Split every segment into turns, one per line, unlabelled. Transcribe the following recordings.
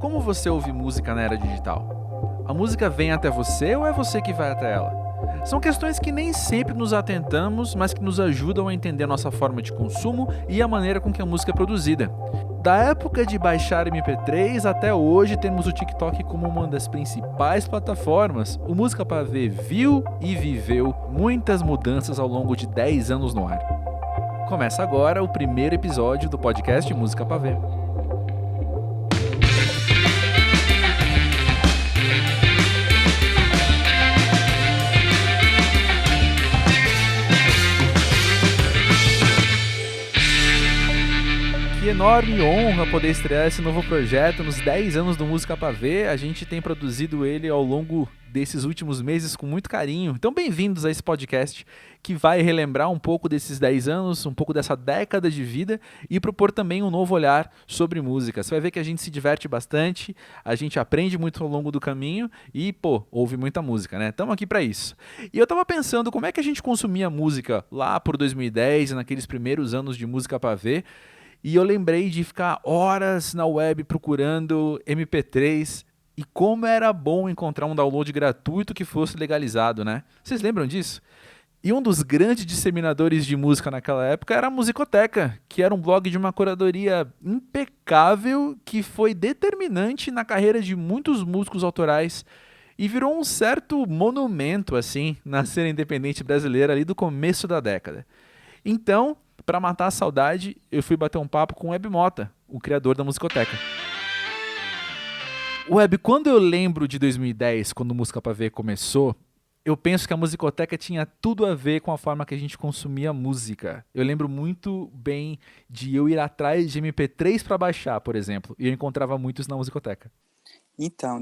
Como você ouve música na era digital? A música vem até você ou é você que vai até ela? São questões que nem sempre nos atentamos, mas que nos ajudam a entender a nossa forma de consumo e a maneira com que a música é produzida. Da época de baixar MP3 até hoje temos o TikTok como uma das principais plataformas. O Música Pavê viu e viveu muitas mudanças ao longo de 10 anos no ar. Começa agora o primeiro episódio do podcast Música Pavê. Que enorme honra poder estrear esse novo projeto nos 10 anos do Música Pavê. A gente tem produzido ele ao longo desses últimos meses com muito carinho. Então, bem-vindos a esse podcast que vai relembrar um pouco desses 10 anos, um pouco dessa década de vida e propor também um novo olhar sobre música. Você vai ver que a gente se diverte bastante, a gente aprende muito ao longo do caminho e, ouve muita música, né? Estamos aqui para isso. E eu tava pensando como é que a gente consumia música lá por 2010, naqueles primeiros anos de Música Pavê. E eu lembrei de ficar horas na web procurando MP3 e como era bom encontrar um download gratuito que fosse legalizado, né? Vocês lembram disso? E um dos grandes disseminadores de música naquela época era a Musicoteca, que era um blog de uma curadoria impecável que foi determinante na carreira de muitos músicos autorais e virou um certo monumento, assim, na cena independente brasileira ali do começo da década. Então, para matar a saudade, eu fui bater um papo com o Web Mota, o criador da Musicoteca. Web, quando eu lembro de 2010, quando o Música Pavê começou, eu penso que a Musicoteca tinha tudo a ver com a forma que a gente consumia música. Eu lembro muito bem de eu ir atrás de MP3 para baixar, por exemplo, e eu encontrava muitos na Musicoteca.
Então,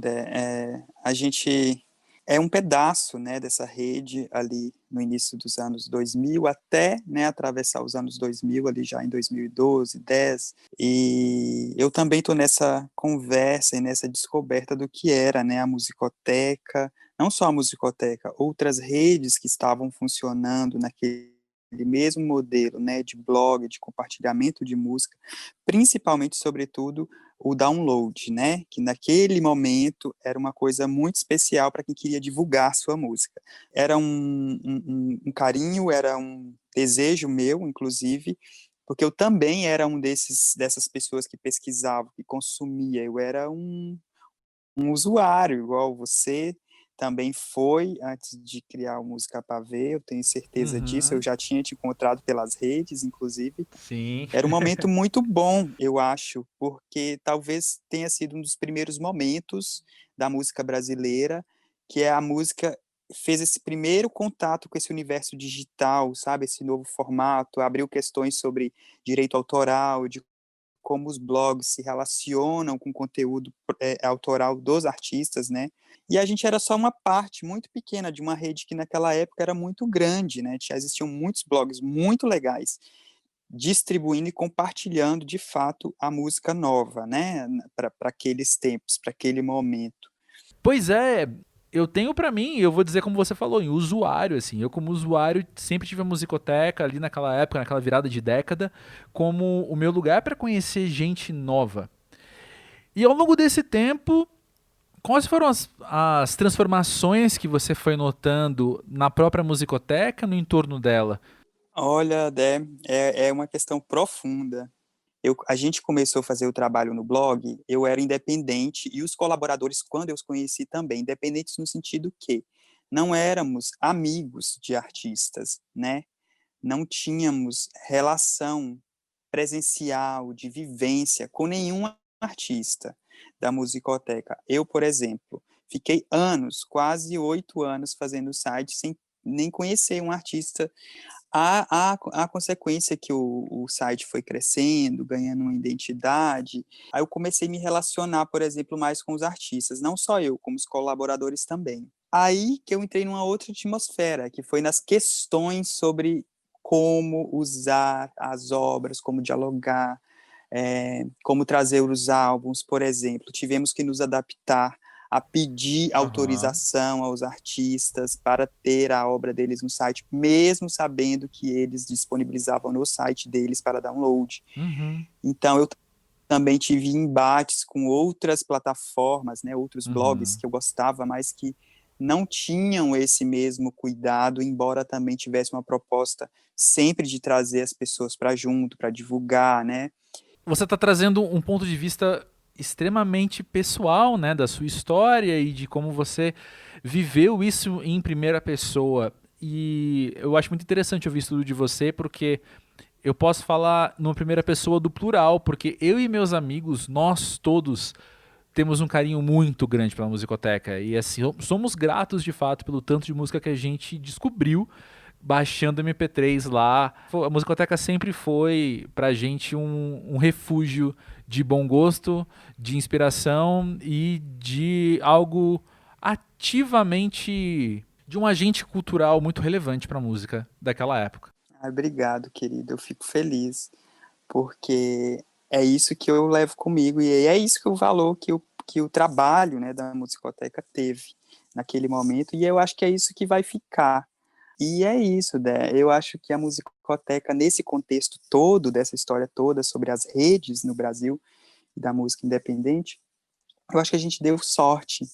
a gente é um pedaço, né, dessa rede ali no início dos anos 2000 até, né, atravessar os anos 2000 ali já em 2012, 10, e eu também estou nessa conversa e nessa descoberta do que era, né, a musicoteca, não só a musicoteca, outras redes que estavam funcionando naquele mesmo modelo, né, de blog, de compartilhamento de música, principalmente, sobretudo, o download, né, que naquele momento era uma coisa muito especial para quem queria divulgar sua música. Era um carinho, era um desejo meu, inclusive, porque eu também era dessas pessoas que pesquisavam, que consumia, eu era um usuário igual você também foi antes de criar o Música Pavê, eu tenho certeza disso, eu
Uhum.
já tinha te encontrado pelas redes, inclusive.
Sim.
Era um momento muito bom, eu acho, porque talvez tenha sido um dos primeiros momentos da música brasileira, que a música fez esse primeiro contato com esse universo digital, sabe, esse novo formato, abriu questões sobre direito autoral, de como os blogs se relacionam com o conteúdo autoral dos artistas, né? E a gente era só uma parte muito pequena de uma rede que naquela época era muito grande, né? Já existiam muitos blogs muito legais distribuindo e compartilhando de fato a música nova, né? Para aqueles tempos, para aquele momento.
Pois é, eu tenho pra mim, eu vou dizer como você falou, em usuário, assim. Eu como usuário sempre tive a Musicoteca ali naquela época, naquela virada de década, como o meu lugar pra conhecer gente nova. E ao longo desse tempo, quais foram as transformações que você foi notando na própria Musicoteca, no entorno dela?
Olha, Dé, é uma questão profunda. A gente começou a fazer o trabalho no blog, eu era independente, e os colaboradores, quando eu os conheci também, independentes no sentido que não éramos amigos de artistas, né? Não tínhamos relação presencial, de vivência com nenhum artista da musicoteca. Eu, por exemplo, fiquei anos, quase 8 anos, fazendo o site sem nem conhecer um artista. A consequência que o site foi crescendo, ganhando uma identidade, aí eu comecei a me relacionar, por exemplo, mais com os artistas, não só eu, como os colaboradores também. Aí que eu entrei numa outra atmosfera, que foi nas questões sobre como usar as obras, como dialogar, como trazer os álbuns, por exemplo. Tivemos que nos adaptar a pedir
Aham.
autorização aos artistas para ter a obra deles no site, mesmo sabendo que eles disponibilizavam no site deles para download.
Uhum.
Então, eu Também tive embates com outras plataformas, né, outros blogs
Uhum.
que eu gostava, mas que não tinham esse mesmo cuidado, embora também tivesse uma proposta sempre de trazer as pessoas para junto, para divulgar, né?
Você está trazendo um ponto de vista extremamente pessoal, né, da sua história e de como você viveu isso em primeira pessoa. E eu acho muito interessante ouvir isso tudo de você, porque eu posso falar numa primeira pessoa do plural, porque eu e meus amigos, nós todos temos um carinho muito grande pela musicoteca e assim somos gratos de fato pelo tanto de música que a gente descobriu baixando MP3 lá. A musicoteca sempre foi pra gente um refúgio de bom gosto, de inspiração e de algo ativamente de um agente cultural muito relevante pra música daquela época.
Ah, obrigado, querido, eu fico feliz, porque é isso que eu levo comigo, e é isso que o valor que o trabalho, né, da musicoteca teve naquele momento, e eu acho que é isso que vai ficar. E é isso, né? Eu acho que a musicoteca, nesse contexto todo, dessa história toda sobre as redes no Brasil e da música independente, eu acho que a gente deu sorte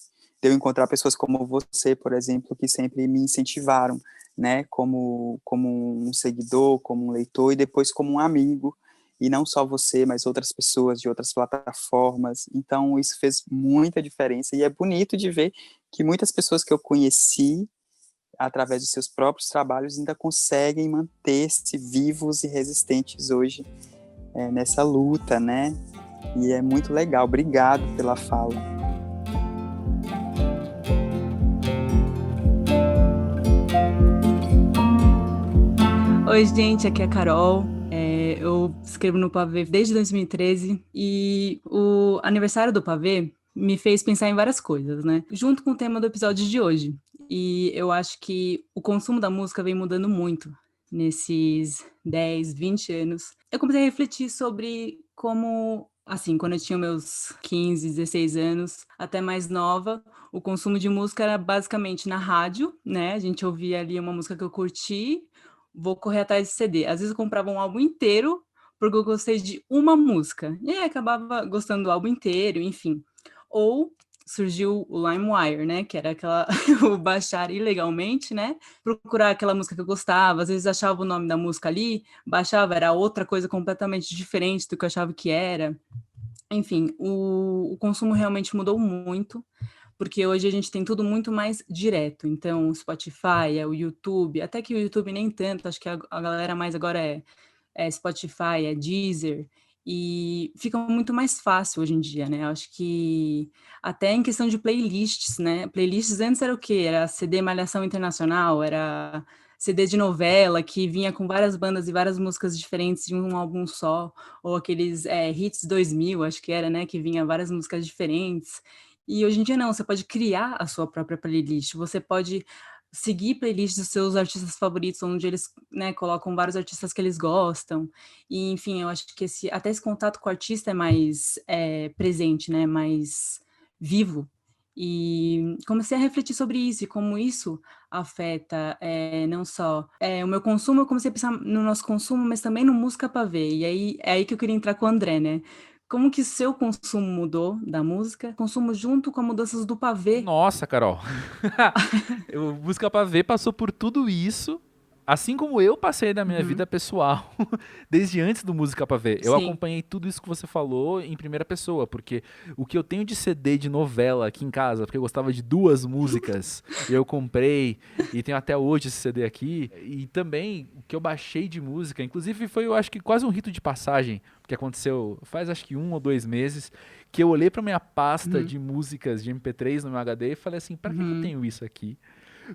de eu encontrar pessoas como você, por exemplo, que sempre me incentivaram, né, como um seguidor, como um leitor e depois como um amigo, e não só você, mas outras pessoas de outras plataformas. Então, isso fez muita diferença e é bonito de ver que muitas pessoas que eu conheci através de seus próprios trabalhos ainda conseguem manter-se vivos e resistentes hoje nessa luta, né? E é muito legal. Obrigado pela fala.
Oi, gente, aqui é a Carol. Eu escrevo no Pavê desde 2013 e o aniversário do Pavê me fez pensar em várias coisas, né? Junto com o tema do episódio de hoje. E eu acho que o consumo da música vem mudando muito nesses 10, 20 anos. Eu comecei a refletir sobre como, assim, quando eu tinha meus 15, 16 anos, até mais nova, o consumo de música era basicamente na rádio, né? A gente ouvia ali uma música que eu curti, vou correr atrás de CD. Às vezes eu comprava um álbum inteiro porque eu gostei de uma música. E aí acabava gostando do álbum inteiro, enfim. Ou surgiu o LimeWire, né? Que era aquela o baixar ilegalmente, né? Procurar aquela música que eu gostava, às vezes achava o nome da música ali, baixava, era outra coisa completamente diferente do que eu achava que era. Enfim, o consumo realmente mudou muito, porque hoje a gente tem tudo muito mais direto. Então, o Spotify, o YouTube, até que o YouTube nem tanto, acho que a galera mais agora é Spotify, é Deezer, e fica muito mais fácil hoje em dia, né? Eu acho que até em questão de playlists, né? Playlists antes era o quê? Era CD Malhação Internacional, era CD de novela que vinha com várias bandas e várias músicas diferentes de um álbum só, ou aqueles Hits 2000, acho que era, né? Que vinha várias músicas diferentes. E hoje em dia não, você pode criar a sua própria playlist, você pode seguir playlists dos seus artistas favoritos, onde eles, né, colocam vários artistas que eles gostam, e enfim, eu acho que até esse contato com o artista é mais presente, né, mais vivo, e comecei a refletir sobre isso, e como isso afeta não só o meu consumo, eu comecei a pensar no nosso consumo, mas também no Música Pavê, e aí é aí que eu queria entrar com o André, né, como que seu consumo mudou da música, consumo junto com as mudanças do pavê?
Nossa, Carol. O Música Pra Ver passou por tudo isso, assim como eu passei na minha
Uhum,
vida pessoal, desde antes do Música Pra Ver. Eu
sim.
acompanhei tudo isso que você falou em primeira pessoa, porque o que eu tenho de CD de novela aqui em casa, porque eu gostava de duas músicas, e eu comprei, e tenho até hoje esse CD aqui, e também o que eu baixei de música, inclusive foi, eu acho que quase um rito de passagem, que aconteceu faz acho que 1 ou 2 meses, que eu olhei pra minha pasta
Uhum,
de músicas de MP3 no meu HD e falei assim, pra que eu
uhum,
tenho isso aqui?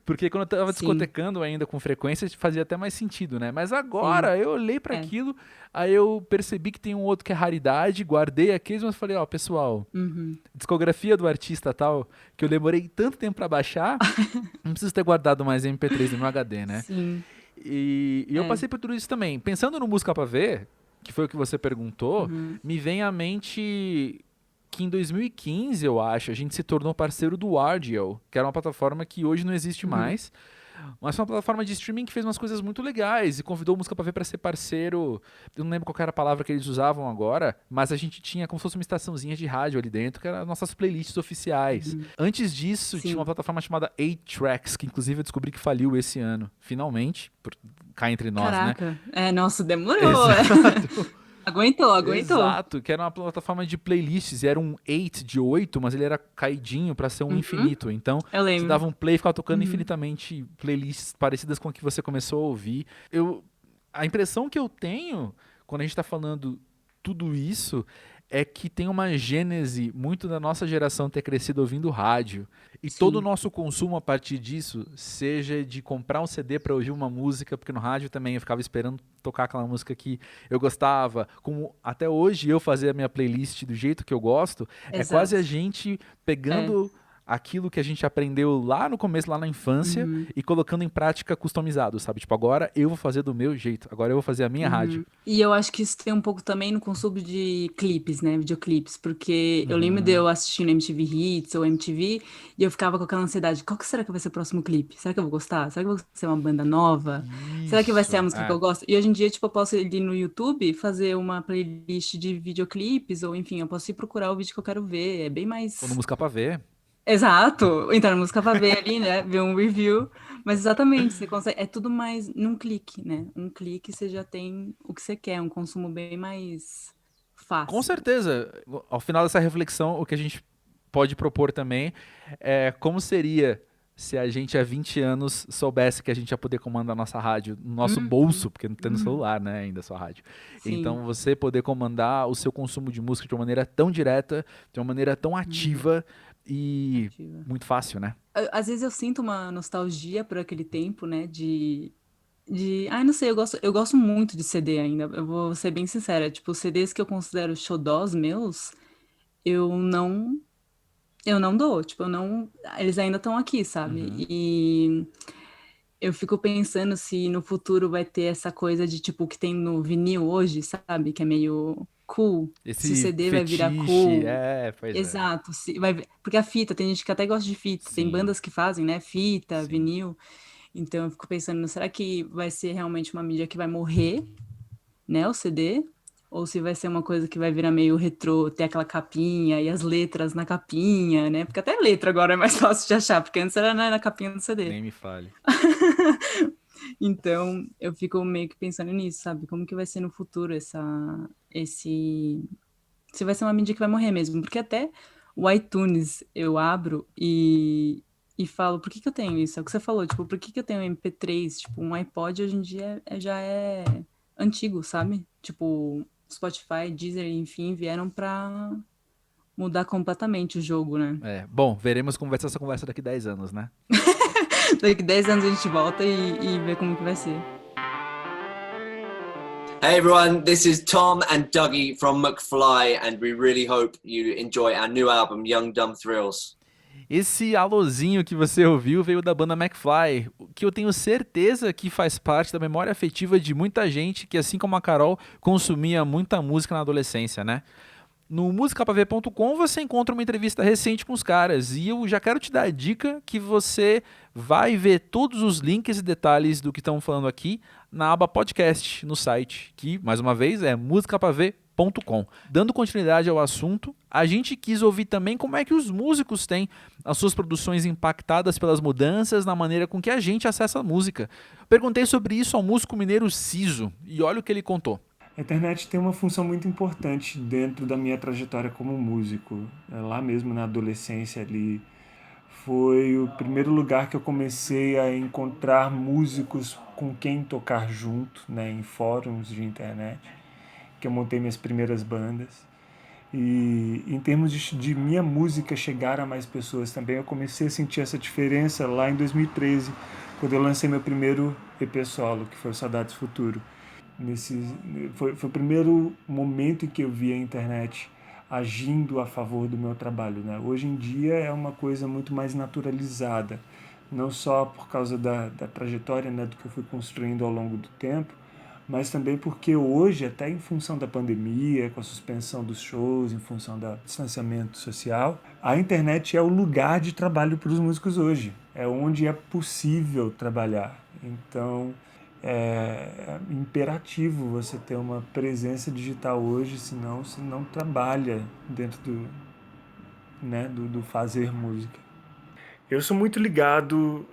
Porque quando eu tava
sim,
discotecando ainda com frequência, fazia até mais sentido, né? Mas
sim.
agora eu olhei pra
É.
aquilo, aí eu percebi que tem um outro que é raridade, guardei aqueles, mas falei, ó, pessoal,
Uhum.
discografia do artista tal, que eu demorei tanto tempo pra baixar, não preciso ter guardado mais MP3 no meu HD, né?
Sim,
E eu
é.
passei por tudo isso também. Pensando no Música Pra Ver, que foi o que você perguntou,
Uhum,
me vem à mente que em 2015, eu acho, a gente se tornou parceiro do Ardio, que era uma plataforma que hoje não existe
uhum,
mais, Mas foi uma plataforma de streaming que fez umas coisas muito legais e convidou o Música Pra Ver pra ser parceiro. Eu não lembro qual era a palavra que eles usavam agora, mas a gente tinha como se fosse uma estaçãozinha de rádio ali dentro, que eram as nossas playlists oficiais. Antes disso, tinha uma plataforma chamada 8Tracks, que inclusive eu descobri que faliu esse ano. Finalmente, cá entre nós, né?
Caraca. Nossa, demorou.
Exato.
Aguentou.
Exato, que era uma plataforma de playlists, e era um 8 de 8, mas ele era caidinho pra ser um infinito. Então,
Eu
você
lembro.
dava um play e ficava tocando infinitamente playlists parecidas com a que você começou a ouvir. A impressão que eu tenho, quando a gente tá falando tudo isso, é que tem uma gênese muito da nossa geração ter crescido ouvindo rádio. E
Sim.
todo o nosso consumo a partir disso, seja de comprar um CD para ouvir uma música, porque no rádio também eu ficava esperando tocar aquela música que eu gostava, como até hoje eu fazer a minha playlist do jeito que eu gosto, é
Exato.
quase a gente pegando aquilo que a gente aprendeu lá no começo, lá na infância, e colocando em prática customizado, sabe? Tipo, agora eu vou fazer do meu jeito, agora eu vou fazer a minha rádio.
E eu acho que isso tem um pouco também no consumo de clipes, né? Videoclipes, porque eu lembro de eu assistindo MTV Hits ou MTV e eu ficava com aquela ansiedade, qual que será que vai ser o próximo clipe? Será que eu vou gostar? Será que vai ser uma banda nova? Será que vai ser a música que eu gosto? E hoje em dia, tipo, eu posso ir no YouTube, fazer uma playlist de videoclipes, ou enfim, eu posso ir procurar o vídeo que eu quero ver, é bem mais...
Ou no Música Pra Ver.
Exato, entrar na música pra ver ali, né? Ver um review. Mas exatamente, você consegue. É tudo mais num clique, né? Um clique você já tem o que você quer, um consumo bem mais fácil.
Com certeza. Ao final dessa reflexão, o que a gente pode propor também é como seria se a gente há 20 anos soubesse que a gente ia poder comandar a nossa rádio no nosso bolso, porque não tem no celular, né, ainda a sua rádio.
Sim.
Então, você poder comandar o seu consumo de música de uma maneira tão direta, de uma maneira tão ativa e muito fácil, né?
Às vezes eu sinto uma nostalgia por aquele tempo, né? Ai, não sei, eu gosto muito de CD ainda. Eu vou ser bem sincera. Tipo, os CDs que eu considero xodós meus, eu não dou. Tipo, eu não. Eles ainda estão aqui, sabe? E eu fico pensando se no futuro vai ter essa coisa de, tipo, que tem no vinil hoje, sabe? Que é meio cool. Se o
Esse
CD vai virar
fetiche,
cool.
pois é.
Exato. Porque a fita, tem gente que até gosta de fita. Tem
Sim.
bandas que fazem, né? Fita,
Sim.
vinil. Então eu fico pensando, será que vai ser realmente uma mídia que vai morrer, né? O CD? Ou se vai ser uma coisa que vai virar meio retrô, ter aquela capinha e as letras na capinha, né? Porque até letra agora é mais fácil de achar, porque antes era na capinha do CD.
Nem me fale.
Então, eu fico meio que pensando nisso, sabe? Como que vai ser no futuro se vai ser uma mídia que vai morrer mesmo. Porque até o iTunes eu abro e falo, por que eu tenho isso? É o que você falou, tipo, por que eu tenho MP3? Tipo, um iPod hoje em dia já é antigo, sabe? Tipo, Spotify, Deezer, enfim, vieram pra mudar completamente o jogo, né?
Bom, veremos como vai ser essa conversa daqui 10 anos, né?
Daqui 10 anos a gente volta e vê como que vai ser.
Hey everyone, this is Tom and Dougie from McFly, and we really hope you enjoy our new album, Young Dumb Thrills.
Esse alôzinho que você ouviu veio da banda McFly, que eu tenho certeza que faz parte da memória afetiva de muita gente que, assim como a Carol, consumia muita música na adolescência, né? No musicapaver.com você encontra uma entrevista recente com os caras e eu já quero te dar a dica que você vai ver todos os links e detalhes do que estão falando aqui na aba podcast no site, que, mais uma vez, é musicapaver.com. Dando continuidade ao assunto, a gente quis ouvir também como é que os músicos têm as suas produções impactadas pelas mudanças na maneira com que a gente acessa a música. Perguntei sobre isso ao músico mineiro Ciso e olha o que ele contou.
A internet tem uma função muito importante dentro da minha trajetória como músico. Lá mesmo na adolescência ali, foi o primeiro lugar que eu comecei a encontrar músicos com quem tocar junto, né, em fóruns de internet, que eu montei minhas primeiras bandas. E em termos de minha música chegar a mais pessoas também, eu comecei a sentir essa diferença lá em 2013, quando eu lancei meu primeiro EP solo, que foi o Saudades Futuro. Foi o primeiro momento em que eu vi a internet agindo a favor do meu trabalho, né? Hoje em dia é uma coisa muito mais naturalizada, não só por causa da trajetória, né, do que eu fui construindo ao longo do tempo, mas também porque hoje, até em função da pandemia, com a suspensão dos shows, em função do distanciamento social, a internet é o lugar de trabalho para os músicos hoje. é onde é possível trabalhar. Então, é imperativo você ter uma presença digital hoje, senão você não trabalha dentro do fazer música. Eu sou muito ligado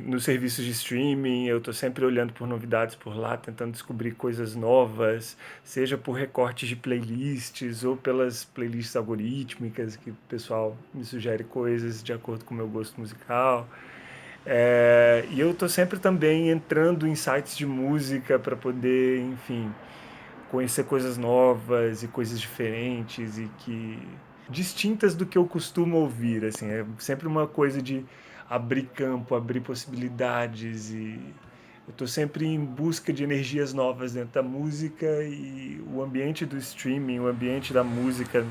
nos serviços de streaming, eu estou sempre olhando por novidades por lá, tentando descobrir coisas novas, seja por recortes de playlists ou pelas playlists algorítmicas, que o pessoal me sugere coisas de acordo com o meu gosto musical. E eu estou sempre também entrando em sites de música para poder, enfim, conhecer coisas novas e coisas diferentes e que distintas do que eu costumo ouvir, assim, é sempre uma coisa de abrir campo, abrir possibilidades e eu estou sempre em busca de energias novas dentro da música e o ambiente do streaming, o ambiente da música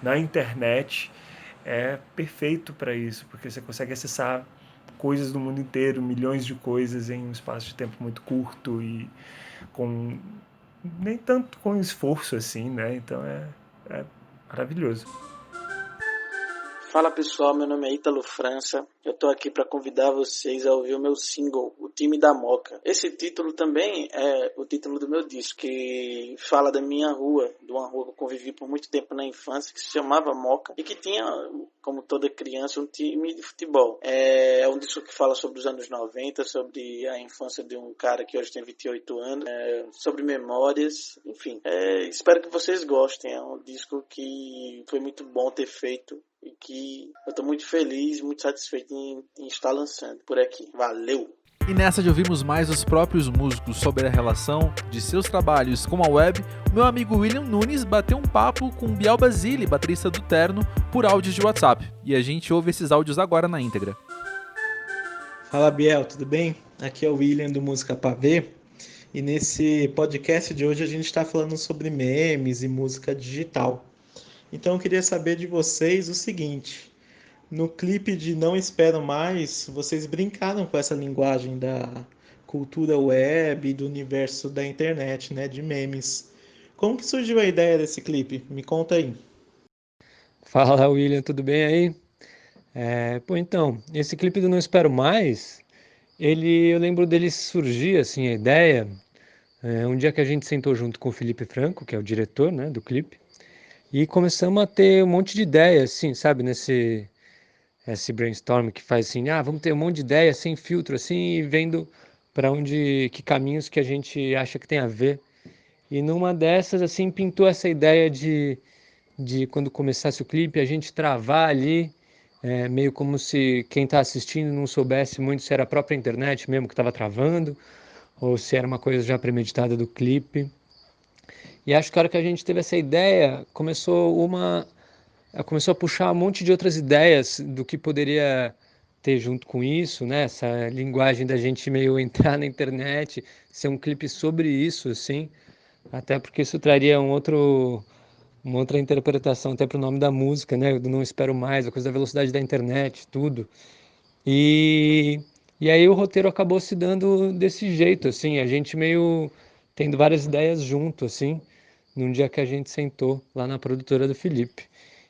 na internet é perfeito para isso, porque você consegue acessar coisas do mundo inteiro, milhões de coisas em um espaço de tempo muito curto e com nem tanto com esforço assim, né? Então é maravilhoso.
Fala pessoal, meu nome é Ítalo França. Eu tô aqui para convidar vocês a ouvir o meu single, O Time da Moca. Esse título também é o título do meu disco, que fala da minha rua, de uma rua que eu convivi por muito tempo na infância, que se chamava Moca e que tinha, como toda criança, um time de futebol. É um disco que fala sobre os anos 90, sobre a infância de um cara que hoje tem 28 anos, sobre memórias, enfim. Espero que vocês gostem. É um disco que foi muito bom ter feito e que eu estou muito feliz, muito satisfeito em estar lançando por aqui. Valeu!
E nessa de ouvirmos mais os próprios músicos sobre a relação de seus trabalhos com a web, o meu amigo William Nunes bateu um papo com Biel Basile, baterista do Terno, por áudios de WhatsApp. E a gente ouve esses áudios agora na íntegra.
Fala Biel, tudo bem? Aqui é o William do Música Pavê. E nesse podcast de hoje a gente está falando sobre memes e música digital. Então eu queria saber de vocês o seguinte: no clipe de Não Espero Mais, vocês brincaram com essa linguagem da cultura web e do universo da internet, né, de memes. Como que surgiu a ideia desse clipe? Me conta aí.
Fala William, tudo bem aí? Então, esse clipe do Não Espero Mais, eu lembro dele surgir, assim, a ideia, um dia que a gente sentou junto com o Felipe Franco, que é o diretor, né, do clipe, e começamos a ter um monte de ideias, assim, sabe, esse brainstorm que faz assim, vamos ter um monte de ideia sem filtro, assim, e vendo para que caminhos que a gente acha que tem a ver. E numa dessas, assim, pintou essa ideia de quando começasse o clipe, a gente travar ali, meio como se quem está assistindo não soubesse muito se era a própria internet mesmo que estava travando, ou se era uma coisa já premeditada do clipe. E acho que a hora que a gente teve essa ideia, começou a puxar um monte de outras ideias do que poderia ter junto com isso, né? Essa linguagem da gente meio entrar na internet, ser um clipe sobre isso, assim, até porque isso traria uma outra interpretação até para o nome da música, né? Do Não Espero Mais, a coisa da velocidade da internet, tudo. E, e aí o roteiro acabou se dando desse jeito, assim, a gente meio tendo várias ideias junto, assim, num dia que a gente sentou lá na produtora do Felipe.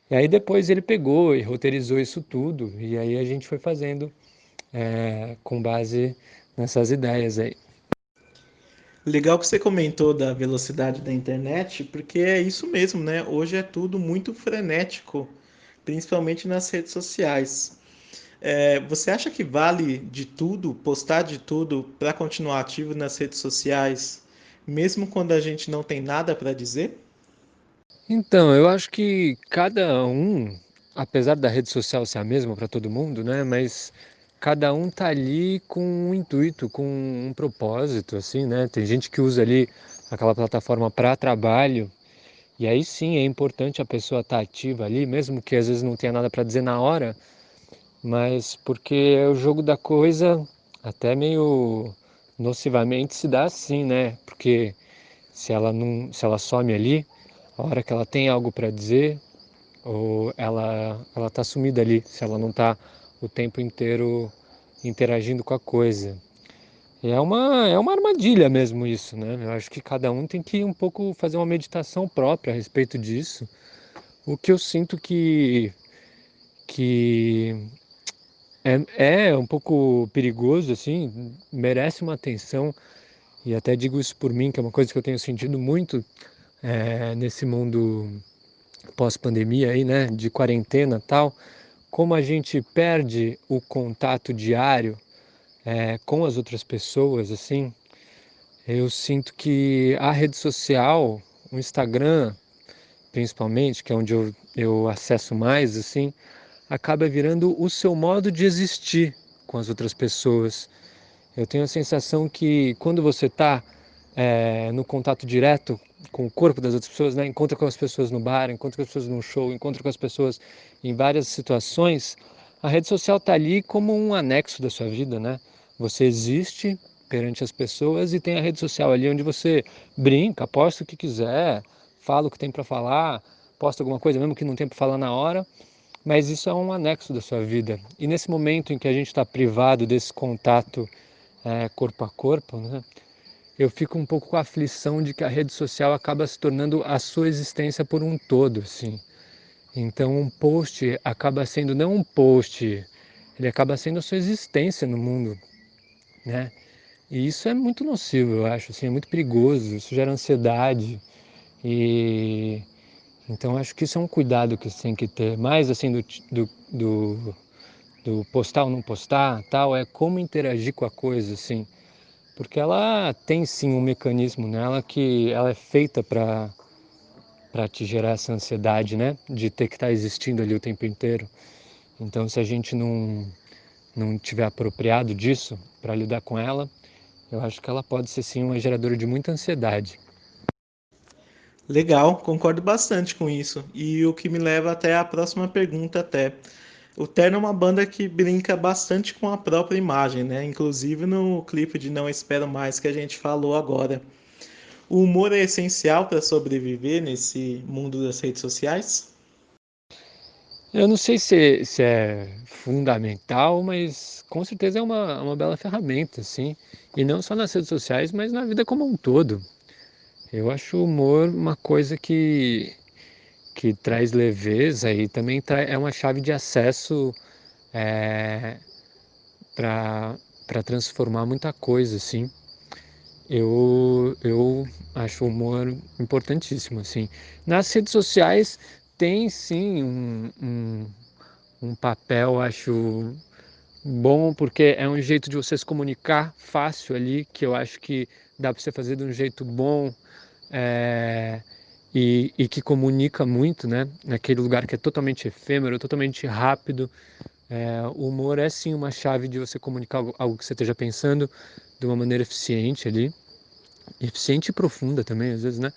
E aí depois ele pegou e roteirizou isso tudo, e aí a gente foi fazendo com base nessas ideias aí.
Legal que você comentou da velocidade da internet, porque é isso mesmo, né? Hoje é tudo muito frenético, principalmente nas redes sociais. Você acha que vale de tudo, postar de tudo para continuar ativo nas redes sociais, mesmo quando a gente não tem nada para dizer?
Então, eu acho que cada um, apesar da rede social ser a mesma para todo mundo, né? Mas cada um tá ali com um intuito, com um propósito, assim, né? Tem gente que usa ali aquela plataforma para trabalho, e aí sim é importante a pessoa estar ativa ali, mesmo que às vezes não tenha nada para dizer na hora, mas porque é o jogo da coisa, até meio nocivamente se dá assim, né? Porque se ela some ali, a hora que ela tem algo para dizer, ou ela tá sumida ali, se ela não tá o tempo inteiro interagindo com a coisa. E é uma armadilha mesmo isso, né? Eu acho que cada um tem que um pouco fazer uma meditação própria a respeito disso. O que eu sinto que é um pouco perigoso, assim, merece uma atenção, e até digo isso por mim, que é uma coisa que eu tenho sentido muito nesse mundo pós-pandemia aí, né, de quarentena e tal, como a gente perde o contato diário com as outras pessoas, assim. Eu sinto que a rede social, o Instagram, principalmente, que é onde eu acesso mais, assim, acaba virando o seu modo de existir com as outras pessoas. Eu tenho a sensação que quando você está no contato direto com o corpo das outras pessoas, né? Encontra com as pessoas no bar, encontra com as pessoas no show, encontra com as pessoas em várias situações, a rede social está ali como um anexo da sua vida, né? Você existe perante as pessoas e tem a rede social ali onde você brinca, posta o que quiser, fala o que tem para falar, posta alguma coisa mesmo que não tem para falar na hora, mas isso é um anexo da sua vida. E nesse momento em que a gente está privado desse contato corpo a corpo, né? Eu fico um pouco com a aflição de que a rede social acaba se tornando a sua existência por um todo, assim. Então um post acaba sendo não um post, ele acaba sendo a sua existência no mundo, né? E isso é muito nocivo, eu acho, assim, é muito perigoso, isso gera ansiedade e então acho que isso é um cuidado que você tem que ter, mais assim do postar ou não postar, tal, é como interagir com a coisa, assim, porque ela tem sim um mecanismo nela que ela é feita para te gerar essa ansiedade, né, de ter que estar existindo ali o tempo inteiro. Então, se a gente não tiver apropriado disso para lidar com ela, eu acho que ela pode ser sim uma geradora de muita ansiedade.
Legal, concordo bastante com isso. E o que me leva até a próxima pergunta até. O Terno é uma banda que brinca bastante com a própria imagem, né? Inclusive no clipe de Não Espero Mais que a gente falou agora. O humor é essencial para sobreviver nesse mundo das redes sociais?
Eu não sei se é fundamental, mas com certeza é uma bela ferramenta, sim. E não só nas redes sociais, mas na vida como um todo. Eu acho o humor uma coisa que traz leveza e também é uma chave de acesso para transformar muita coisa, assim. Eu acho o humor importantíssimo, assim. Nas redes sociais tem sim um papel, acho bom, porque é um jeito de você se comunicar fácil ali, que eu acho que dá para você fazer de um jeito bom e que comunica muito, né? Naquele lugar que é totalmente efêmero, totalmente rápido. O humor é sim uma chave de você comunicar algo que você esteja pensando de uma maneira eficiente ali, eficiente e profunda também, às vezes, né?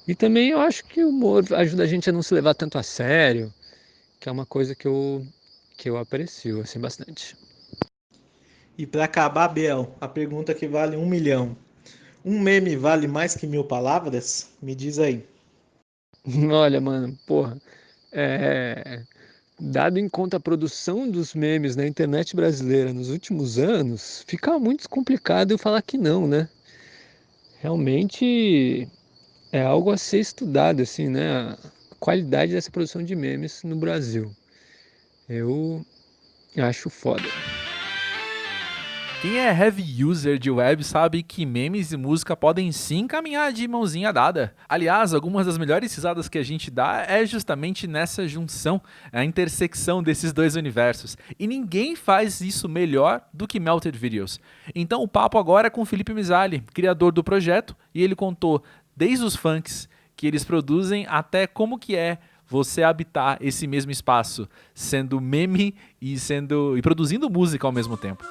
E também eu acho que o humor ajuda a gente a não se levar tanto a sério, que é uma coisa que eu aprecio, assim, bastante.
E para acabar, Biel, a pergunta que vale 1 milhão. Um meme vale mais que 1000 palavras? Me diz aí.
Olha, mano, porra, dado em conta a produção dos memes na internet brasileira nos últimos anos, fica muito complicado eu falar que não, né? Realmente é algo a ser estudado, assim, né? A qualidade dessa produção de memes no Brasil. Eu acho foda.
Quem é heavy user de web sabe que memes e música podem sim caminhar de mãozinha dada. Aliás, algumas das melhores risadas que a gente dá é justamente nessa junção, a intersecção desses dois universos. E ninguém faz isso melhor do que Melted Videos. Então o papo agora é com o Felipe Misali, criador do projeto, e ele contou desde os funks que eles produzem até como que é você habitar esse mesmo espaço, sendo meme e produzindo música ao mesmo tempo.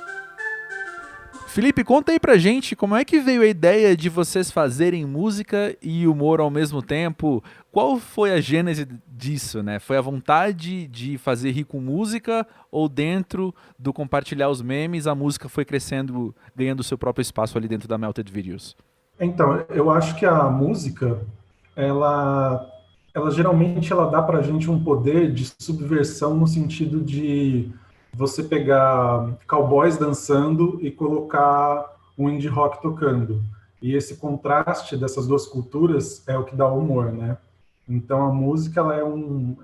Felipe, conta aí pra gente como é que veio a ideia de vocês fazerem música e humor ao mesmo tempo. Qual foi a gênese disso, né? Foi a vontade de fazer rir com música ou dentro do compartilhar os memes, a música foi crescendo, ganhando seu próprio espaço ali dentro da Melted Videos?
Então, eu acho que a música, ela geralmente ela dá pra gente um poder de subversão no sentido de você pegar cowboys dançando e colocar um indie rock tocando. E esse contraste dessas duas culturas é o que dá o humor, né? Então a música ela é um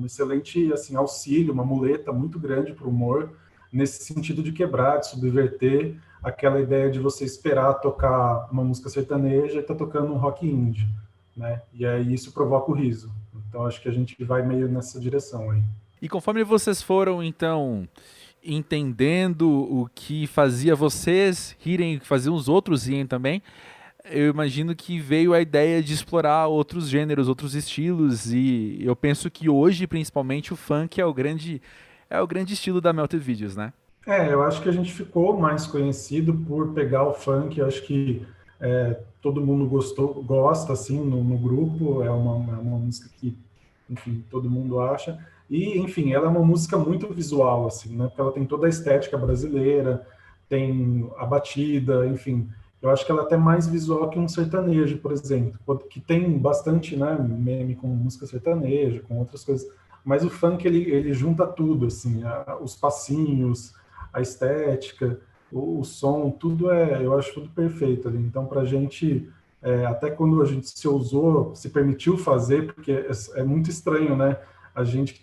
excelente assim, auxílio, uma muleta muito grande para o humor, nesse sentido de quebrar, de subverter aquela ideia de você esperar tocar uma música sertaneja e tá tocando um rock indie, né? E aí isso provoca o riso. Então acho que a gente vai meio nessa direção aí.
E conforme vocês foram, então, entendendo o que fazia vocês rirem, que fazia os outros rirem também, eu imagino que veio a ideia de explorar outros gêneros, outros estilos, e eu penso que hoje, principalmente, o funk é o grande estilo da Melted Videos, né?
Eu acho que a gente ficou mais conhecido por pegar o funk. Eu acho que todo mundo gosta assim no grupo. É uma música que, enfim, todo mundo acha. E, enfim, ela é uma música muito visual, assim, né? Porque ela tem toda a estética brasileira, tem a batida, enfim. Eu acho que ela é até mais visual que um sertanejo, por exemplo, que tem bastante, né, meme com música sertaneja, com outras coisas. Mas o funk, ele junta tudo, assim, os passinhos, a estética, o som, tudo eu acho tudo perfeito ali. Então, pra gente, até quando a gente se permitiu fazer, porque é muito estranho, né? A gente que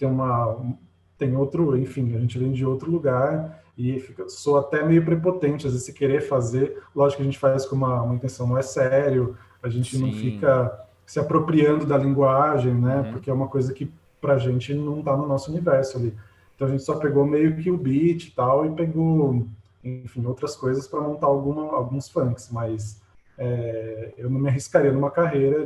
tem outro, enfim, a gente vem de outro lugar e sou até meio prepotente, às vezes, se querer fazer. Lógico que a gente faz com uma intenção, não é sério, a gente não fica se apropriando da linguagem, né? Porque é uma coisa que pra gente não tá no nosso universo ali. Então a gente só pegou meio que o beat e tal, e pegou, enfim, outras coisas para montar alguns funks, mas eu não me arriscaria numa carreira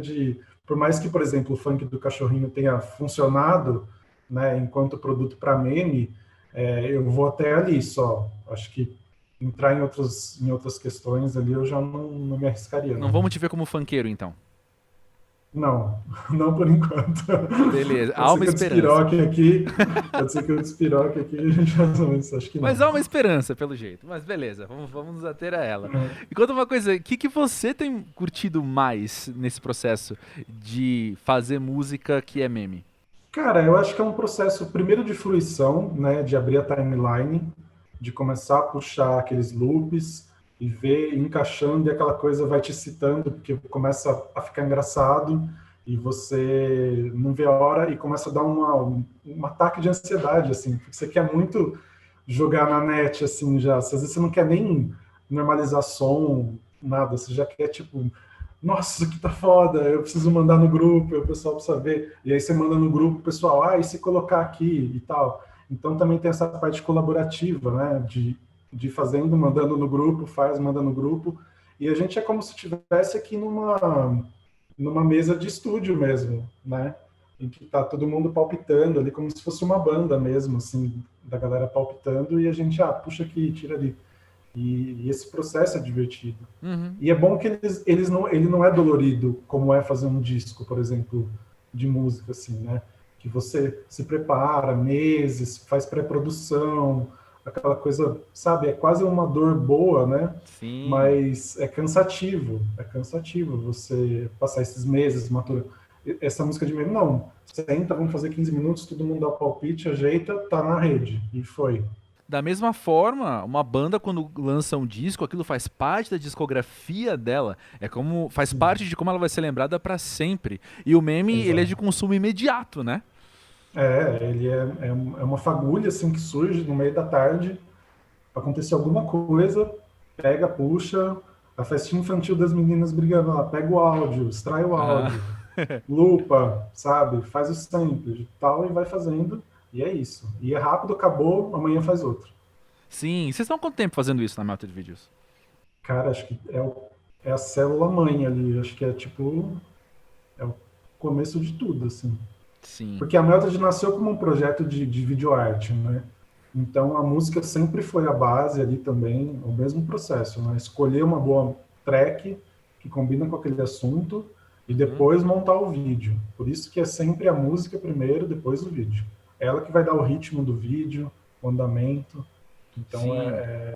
por mais que, por exemplo, o funk do Cachorrinho tenha funcionado, né, enquanto produto para meme, eu vou até ali só. Acho que entrar em outras questões ali eu já não me arriscaria.
Não vamos te ver como funkeiro, então.
Não por enquanto.
Beleza,
há uma
esperança.
Pode ser que eu despiroque aqui e a gente já não, acho que não.
Mas há uma esperança, pelo jeito. Mas beleza, vamos nos ater a ela. E conta uma coisa, o que você tem curtido mais nesse processo de fazer música que é meme?
Cara, eu acho que é um processo, primeiro, de fruição, né, de abrir a timeline, de começar a puxar aqueles loops e ver encaixando, e aquela coisa vai te excitando, porque começa a ficar engraçado e você não vê a hora e começa a dar um ataque de ansiedade, assim, porque você quer muito jogar na net, assim, já. Às vezes você não quer nem normalizar som, nada, você já quer, tipo, nossa, isso aqui tá foda, eu preciso mandar no grupo, o pessoal precisa ver. E aí você manda no grupo, o pessoal, e se colocar aqui e tal. Então também tem essa parte colaborativa, né, de fazendo, mandando no grupo, manda no grupo. E a gente é como se estivesse aqui numa mesa de estúdio mesmo, né, em que tá todo mundo palpitando ali, como se fosse uma banda mesmo, assim, da galera palpitando, e a gente, puxa aqui, tira ali. E esse processo é divertido. E é bom que ele não é dolorido, como é fazer um disco, por exemplo, de música, assim, né? Que você se prepara meses, faz pré-produção, aquela coisa, sabe? É quase uma dor boa, né?
Sim.
Mas é cansativo você passar esses meses maturando. Essa música de meme, não. Senta, vamos fazer 15 minutos, todo mundo dá o palpite, ajeita, tá na rede. E foi.
Da mesma forma, uma banda quando lança um disco, aquilo faz parte da discografia dela, faz parte de como ela vai ser lembrada para sempre. E o meme, ele é de consumo imediato, né?
Ele é uma fagulha assim que surge no meio da tarde, acontecer alguma coisa, pega, puxa, a festinha infantil das meninas brigando lá, pega o áudio, extrai o áudio, lupa, sabe, faz o sample e tal, e vai fazendo. E é isso. E é rápido, acabou, amanhã faz outro.
Sim. Vocês estão há quanto tempo fazendo isso na Melted Videos?
Cara, acho que é a célula-mãe ali. Acho que é o começo de tudo, assim.
Sim.
Porque a Melted nasceu como um projeto de videoarte, né? Então a música sempre foi a base ali também, o mesmo processo, né? Escolher uma boa track que combina com aquele assunto e depois montar o vídeo. Por isso que é sempre a música primeiro, depois o vídeo. Ela que vai dar o ritmo do vídeo, o andamento. Então é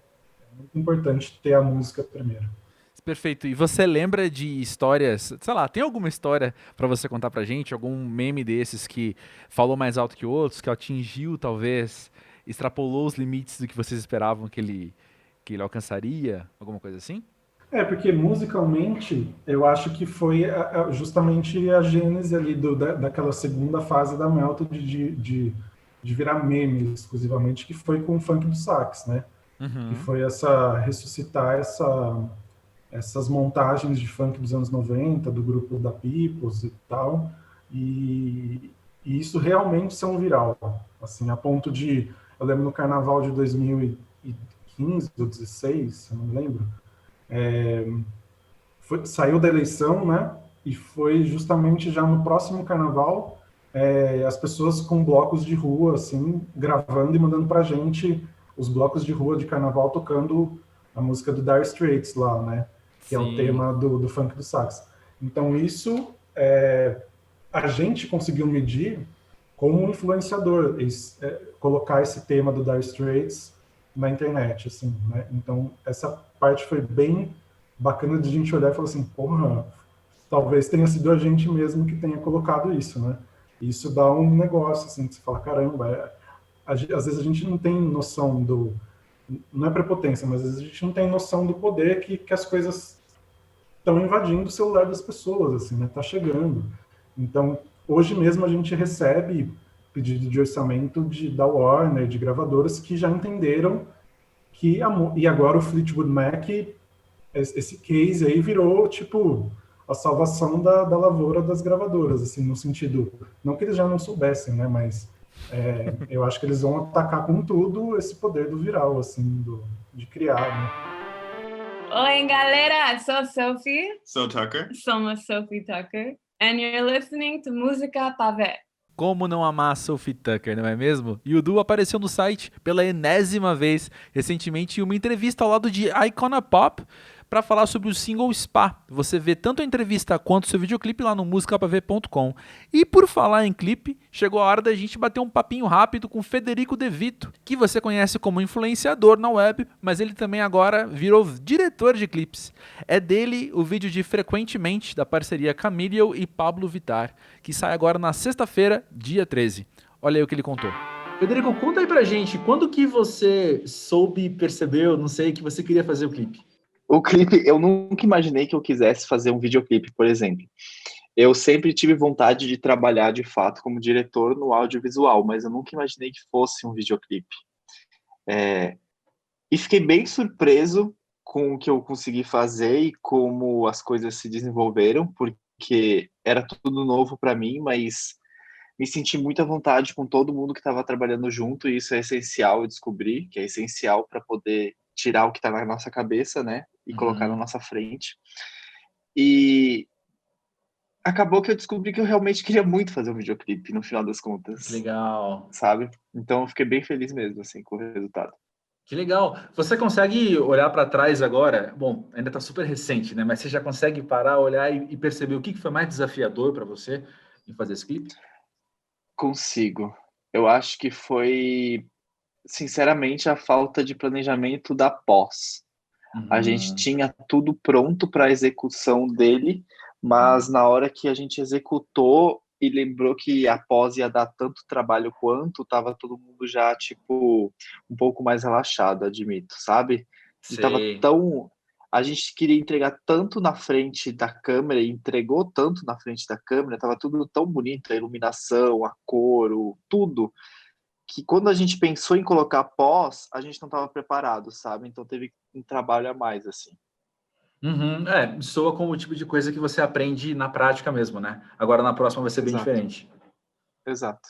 muito importante ter a música primeiro.
Perfeito. E você lembra de histórias, sei lá, tem alguma história pra você contar pra gente? Algum meme desses que falou mais alto que outros, que atingiu, talvez, extrapolou os limites do que vocês esperavam que ele alcançaria? Alguma coisa assim?
Porque musicalmente, eu acho que foi justamente a gênese ali daquela segunda fase da Melted de virar meme exclusivamente, que foi com o funk do sax, né? Que foi ressuscitar essas montagens de funk dos anos 90, do grupo da Peoples e tal, e isso realmente ser um viral, assim, a ponto de, eu lembro no carnaval de 2015 ou 2016, eu não me lembro, saiu da eleição, né, e foi justamente já no próximo carnaval, as pessoas com blocos de rua, assim, gravando e mandando pra gente os blocos de rua de carnaval tocando a música do Dire Straits lá, né, que é o tema do funk do sax. Então isso, a gente conseguiu medir como um influenciador, colocar esse tema do Dire Straits na internet, assim, né? Então essa parte foi bem bacana de a gente olhar e falar assim, porra, talvez tenha sido a gente mesmo que tenha colocado isso, né? Isso dá um negócio, assim, que você fala, caramba, às vezes a gente não tem noção não é prepotência, mas às vezes a gente não tem noção do poder que as coisas estão invadindo o celular das pessoas, assim, né? Tá chegando. Então, hoje mesmo a gente recebe pedido de orçamento da Warner, de gravadoras que já entenderam e agora o Fleetwood Mac, esse case aí virou, tipo, a salvação da lavoura das gravadoras, assim, no sentido, não que eles já não soubessem, né, mas eu acho que eles vão atacar com tudo esse poder do viral, assim, de criar, né.
Oi, galera! Sou Sophie.
Sou Tucker.
Somos Sophie Tucker. And you're listening to Música Pavê.
Como não amar a Sophie Tucker, não é mesmo? E o duo apareceu no site pela enésima vez recentemente em uma entrevista ao lado de Icona Pop para falar sobre o single Spa. Você vê tanto a entrevista quanto o seu videoclipe lá no musicapavê.com. E por falar em clipe, chegou a hora da gente bater um papinho rápido com Federico De Vito, que você conhece como influenciador na web, mas ele também agora virou diretor de clipes. É dele o vídeo de Frequentemente, da parceria Camille e Pablo Vittar, que sai agora na sexta-feira, dia 13. Olha aí o que ele contou.
Federico, conta aí pra gente, quando que você soube, percebeu, não sei, que você queria fazer o clipe?
O clipe, eu nunca imaginei que eu quisesse fazer um videoclipe, por exemplo. Eu sempre tive vontade de trabalhar, de fato, como diretor no audiovisual, mas eu nunca imaginei que fosse um videoclipe. E fiquei bem surpreso com o que eu consegui fazer e como as coisas se desenvolveram, porque era tudo novo para mim, mas me senti muito à vontade com todo mundo que estava trabalhando junto, e isso é essencial, eu descobri que é essencial para poder tirar o que está na nossa cabeça, né, e colocar na nossa frente. E acabou que eu descobri que eu realmente queria muito fazer um videoclipe, no final das contas.
Legal.
Sabe? Então eu fiquei bem feliz mesmo, assim, com o resultado.
Que legal. Você consegue olhar para trás agora? Bom, ainda está super recente, né? Mas você já consegue parar, olhar e perceber o que foi mais desafiador para você em fazer esse clipe?
Consigo. Eu acho que foi, sinceramente, a falta de planejamento da pós. A gente tinha tudo pronto para a execução dele, mas na hora que a gente executou e lembrou que a pós ia dar tanto trabalho quanto, estava todo mundo já, tipo, um pouco mais relaxado, admito, sabe? E tava tão... A gente queria entregar tanto na frente da câmera, e entregou tanto na frente da câmera, tava tudo tão bonito, a iluminação, a cor, tudo, que quando a gente pensou em colocar pós, a gente não estava preparado, sabe? Então teve um trabalho a mais, assim.
Soa como o tipo de coisa que você aprende na prática mesmo, né? Agora na próxima vai ser bem diferente.
Exato,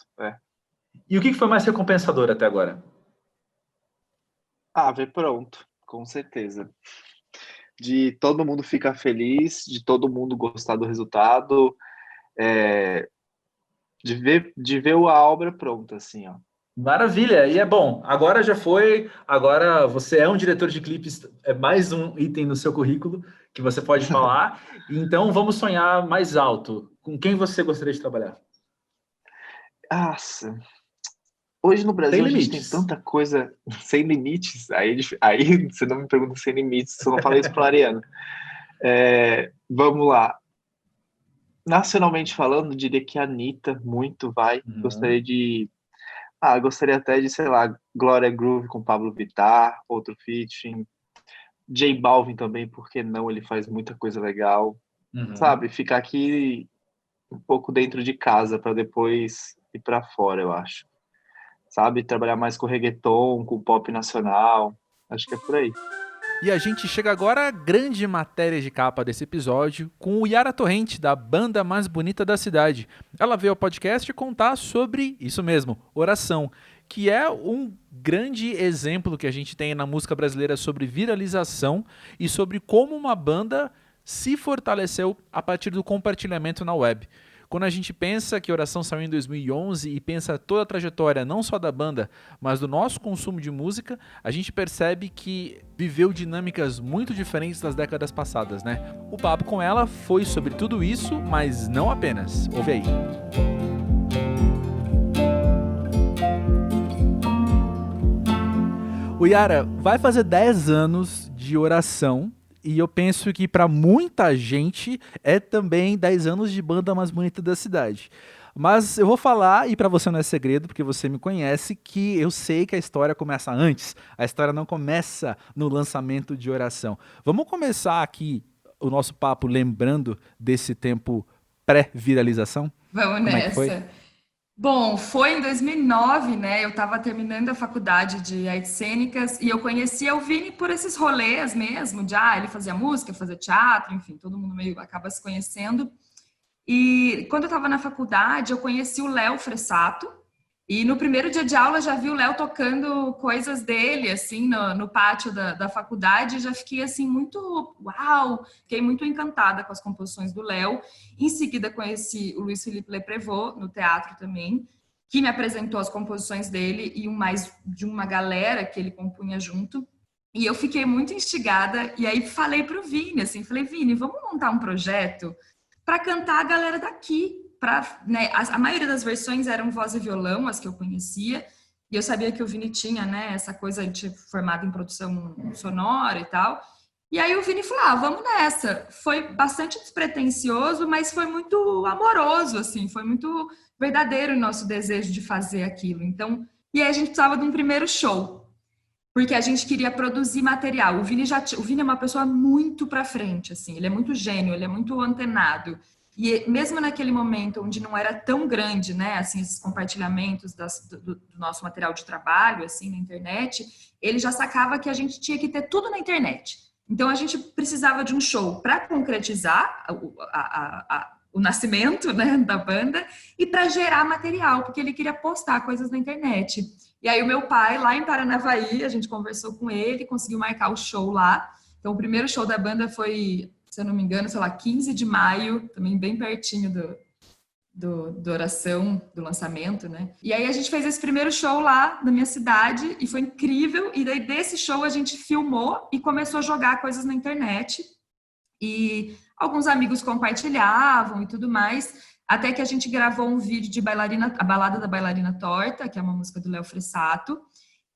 E o que foi mais recompensador até agora?
Ver pronto, com certeza. De todo mundo ficar feliz, de todo mundo gostar do resultado, de ver a obra pronta, assim, ó.
Maravilha, e é bom, agora você é um diretor de clipes, é mais um item no seu currículo que você pode falar, então vamos sonhar mais alto. Com quem você gostaria de trabalhar?
Nossa, hoje no Brasil a gente tem tanta coisa sem limites, aí você não me pergunta sem limites, eu não falei isso para o Ariano. Vamos lá. Nacionalmente falando, diria que a Anitta muito vai, gostaria até de, sei lá, Glória Groove com Pablo Vittar, outro featuring. J Balvin também, porque não, ele faz muita coisa legal. Sabe, ficar aqui um pouco dentro de casa para depois ir para fora, eu acho. Sabe, trabalhar mais com reggaeton, com pop nacional, acho que é por aí.
E a gente chega agora à grande matéria de capa desse episódio com o Yara Torrente, da banda mais bonita da cidade. Ela veio ao podcast contar sobre isso mesmo, Oração, que é um grande exemplo que a gente tem na música brasileira sobre viralização e sobre como uma banda se fortaleceu a partir do compartilhamento na web. Quando a gente pensa que Oração saiu em 2011 e pensa toda a trajetória não só da banda, mas do nosso consumo de música, a gente percebe que viveu dinâmicas muito diferentes das décadas passadas, né? O papo com ela foi sobre tudo isso, mas não apenas. Ouve aí. O Yara, vai fazer 10 anos de Oração. E eu penso que para muita gente é também 10 anos de banda mais bonita da cidade. Mas eu vou falar, e para você não é segredo, porque você me conhece, que eu sei que a história começa antes. A história não começa no lançamento de Oração. Vamos começar aqui o nosso papo lembrando desse tempo pré-viralização?
Vamos nessa. Bom, foi em 2009, né? Eu estava terminando a faculdade de artes cênicas e eu conhecia o Vini por esses rolês mesmo, de ele fazia música, fazia teatro, enfim, todo mundo meio acaba se conhecendo. E quando eu estava na faculdade, eu conheci o Léo Fressato e no primeiro dia de aula já vi o Léo tocando coisas dele, assim, no pátio da faculdade, e já fiquei, assim, muito, uau, fiquei muito encantada com as composições do Léo. Em seguida, conheci o Luiz Felipe Leprevot, no teatro também, que me apresentou as composições dele e mais de uma galera que ele compunha junto. E eu fiquei muito instigada, e aí falei pro Vini, assim, falei, Vini, vamos montar um projeto para cantar a galera daqui. Né, a maioria das versões eram voz e violão, as que eu conhecia, e eu sabia que o Vini tinha, né, essa coisa de formado em produção sonora e tal. E aí o Vini falou, vamos nessa. Foi bastante despretensioso, mas foi muito amoroso, assim, foi muito verdadeiro o nosso desejo de fazer aquilo. Então, e aí a gente precisava de um primeiro show, porque a gente queria produzir material. O Vini é uma pessoa muito pra frente, assim, ele é muito gênio, ele é muito antenado. E mesmo naquele momento onde não era tão grande, né, assim, esses compartilhamentos do nosso material de trabalho, assim, na internet, ele já sacava que a gente tinha que ter tudo na internet. Então, a gente precisava de um show para concretizar o nascimento, né, da banda e para gerar material, porque ele queria postar coisas na internet. E aí, o meu pai, lá em Paranavaí, a gente conversou com ele, conseguiu marcar o show lá. Então, o primeiro show da banda foi, se eu não me engano, sei lá, 15 de maio, também bem pertinho do Oração, do lançamento, né? E aí a gente fez esse primeiro show lá na minha cidade e foi incrível. E daí desse show a gente filmou e começou a jogar coisas na internet. E alguns amigos compartilhavam e tudo mais, até que a gente gravou um vídeo de a Balada da Bailarina Torta, que é uma música do Léo Fressato,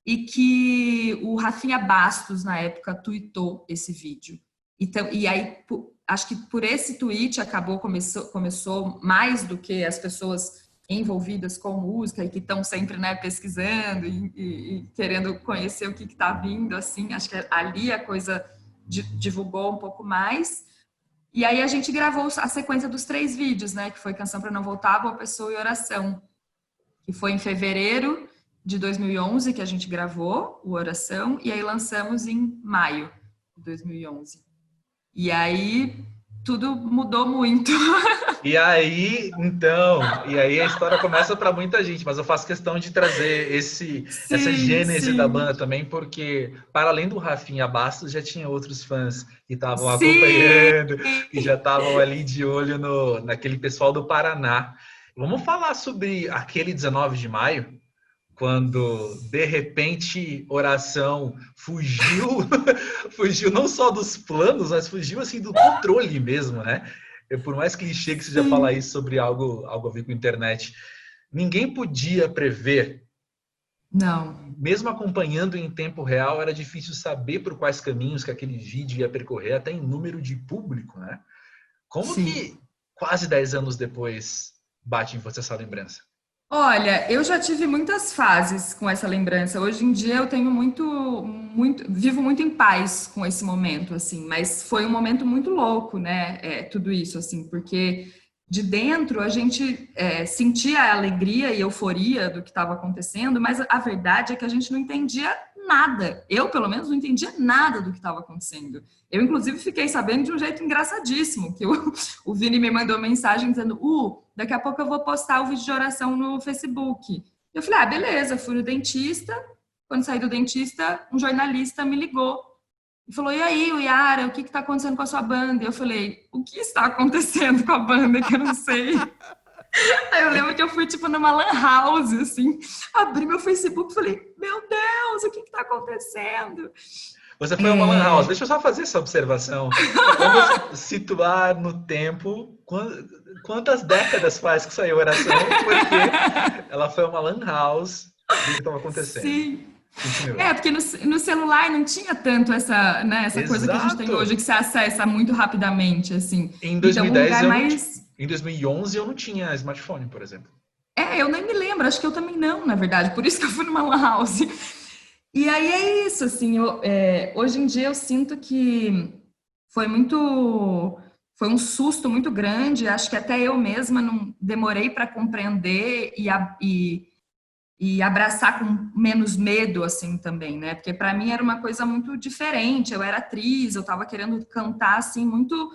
e que o Rafinha Bastos, na época, tweetou esse vídeo. Então, e aí, acho que por esse tweet começou mais do que as pessoas envolvidas com música e que estão sempre, né, pesquisando e querendo conhecer o que está vindo, assim, acho que ali a coisa divulgou um pouco mais. E aí a gente gravou a sequência dos 3 vídeos, né, que foi Canção Pra Não Voltar, Boa Pessoa e Oração, que foi em fevereiro de 2011 que a gente gravou o Oração, e aí lançamos em maio de 2011. E aí, tudo mudou muito.
E aí a história começa para muita gente, mas eu faço questão de trazer essa gênese da banda também, porque para além do Rafinha Bastos, já tinha outros fãs que estavam acompanhando, que já estavam ali de olho naquele pessoal do Paraná. Vamos falar sobre aquele 19 de maio, quando, de repente, Oração fugiu não só dos planos, mas fugiu, assim, do controle mesmo, né? Por mais clichê que seja falar isso sobre algo a ver com a internet, ninguém podia prever.
Não.
Mesmo acompanhando em tempo real, era difícil saber por quais caminhos que aquele vídeo ia percorrer, até em número de público, né? Como que, quase 10 anos depois, bate em você essa lembrança?
Olha, eu já tive muitas fases com essa lembrança. Hoje em dia eu tenho vivo muito em paz com esse momento, assim. Mas foi um momento muito louco, né? Tudo isso, assim, porque de dentro a gente sentia a alegria e euforia do que estava acontecendo, mas a verdade é que a gente não entendia nada. Eu, pelo menos, não entendia nada do que estava acontecendo. Eu, inclusive, fiquei sabendo de um jeito engraçadíssimo, que o Vini me mandou mensagem dizendo, daqui a pouco eu vou postar o vídeo de oração no Facebook. Eu falei, beleza, fui no dentista. Quando saí do dentista, um jornalista me ligou e falou, e aí, Yara, o que está acontecendo com a sua banda? E eu falei, o que está acontecendo com a banda que eu não sei? Aí eu lembro que eu fui, numa lan house, assim, abri meu Facebook e falei, meu Deus, o que está acontecendo?
Você foi a uma lan house. Deixa eu só fazer essa observação. Vamos situar no tempo quantas décadas faz que saiu a oração, porque ela foi a uma lan house e o que estava acontecendo.
Sim. Porque no celular não tinha tanto essa coisa que a gente tem hoje, que se acessa muito rapidamente, assim.
Em 2010, em 2011 eu não tinha smartphone, por exemplo.
Eu nem me lembro, acho que eu também não, na verdade, por isso que eu fui numa lan house. E aí é isso, assim, hoje em dia eu sinto que foi um susto muito grande, acho que até eu mesma não demorei para compreender e abraçar com menos medo, assim, também, né? Porque para mim era uma coisa muito diferente. Eu era atriz, eu estava querendo cantar, assim, muito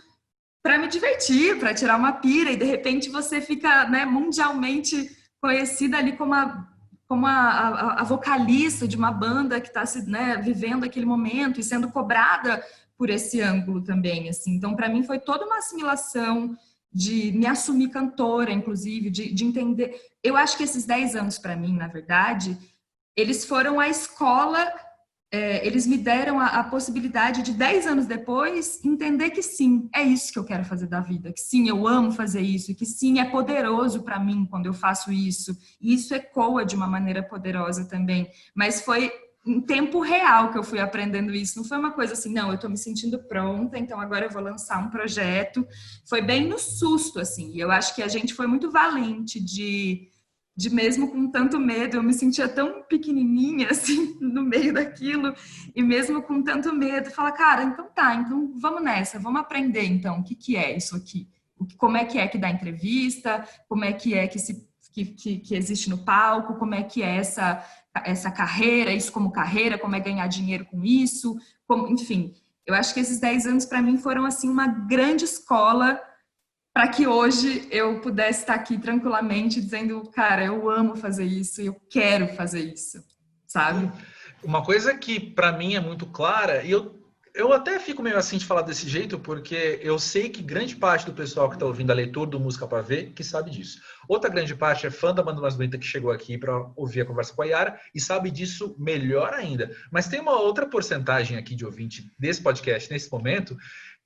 para me divertir, para tirar uma pira, e de repente você fica, né, mundialmente conhecida ali como a vocalista de uma banda que está, né, vivendo aquele momento e sendo cobrada por esse ângulo também, assim. Então, para mim, foi toda uma assimilação de me assumir cantora, inclusive, de entender. Eu acho que esses 10 anos, para mim, na verdade, eles foram a escola, eles me deram a possibilidade de 10 anos depois entender que sim, é isso que eu quero fazer da vida, que sim, eu amo fazer isso, e que sim, é poderoso para mim quando eu faço isso, e isso ecoa de uma maneira poderosa também. Mas foi em tempo real que eu fui aprendendo isso, não foi uma coisa assim, não, eu tô me sentindo pronta, então agora eu vou lançar um projeto. Foi bem no susto, assim, e eu acho que a gente foi muito valente de mesmo com tanto medo, eu me sentia tão pequenininha, assim, no meio daquilo, e mesmo com tanto medo, falar, cara, então vamos nessa, vamos aprender, então, o que é isso aqui? Como é que dá entrevista, como é que existe no palco, como é que é essa carreira, isso como carreira, como é ganhar dinheiro com isso, enfim. Eu acho que esses 10 anos, para mim, foram, assim, uma grande escola para que hoje eu pudesse estar aqui tranquilamente dizendo, cara, eu amo fazer isso, eu quero fazer isso, sabe?
Uma coisa que para mim é muito clara, e eu até fico meio assim de falar desse jeito, porque eu sei que grande parte do pessoal que está ouvindo a leitura do Música Pra Ver que sabe disso. Outra grande parte é fã da banda mais bonita que chegou aqui para ouvir a conversa com a Yara e sabe disso melhor ainda. Mas tem uma outra porcentagem aqui de ouvinte desse podcast nesse momento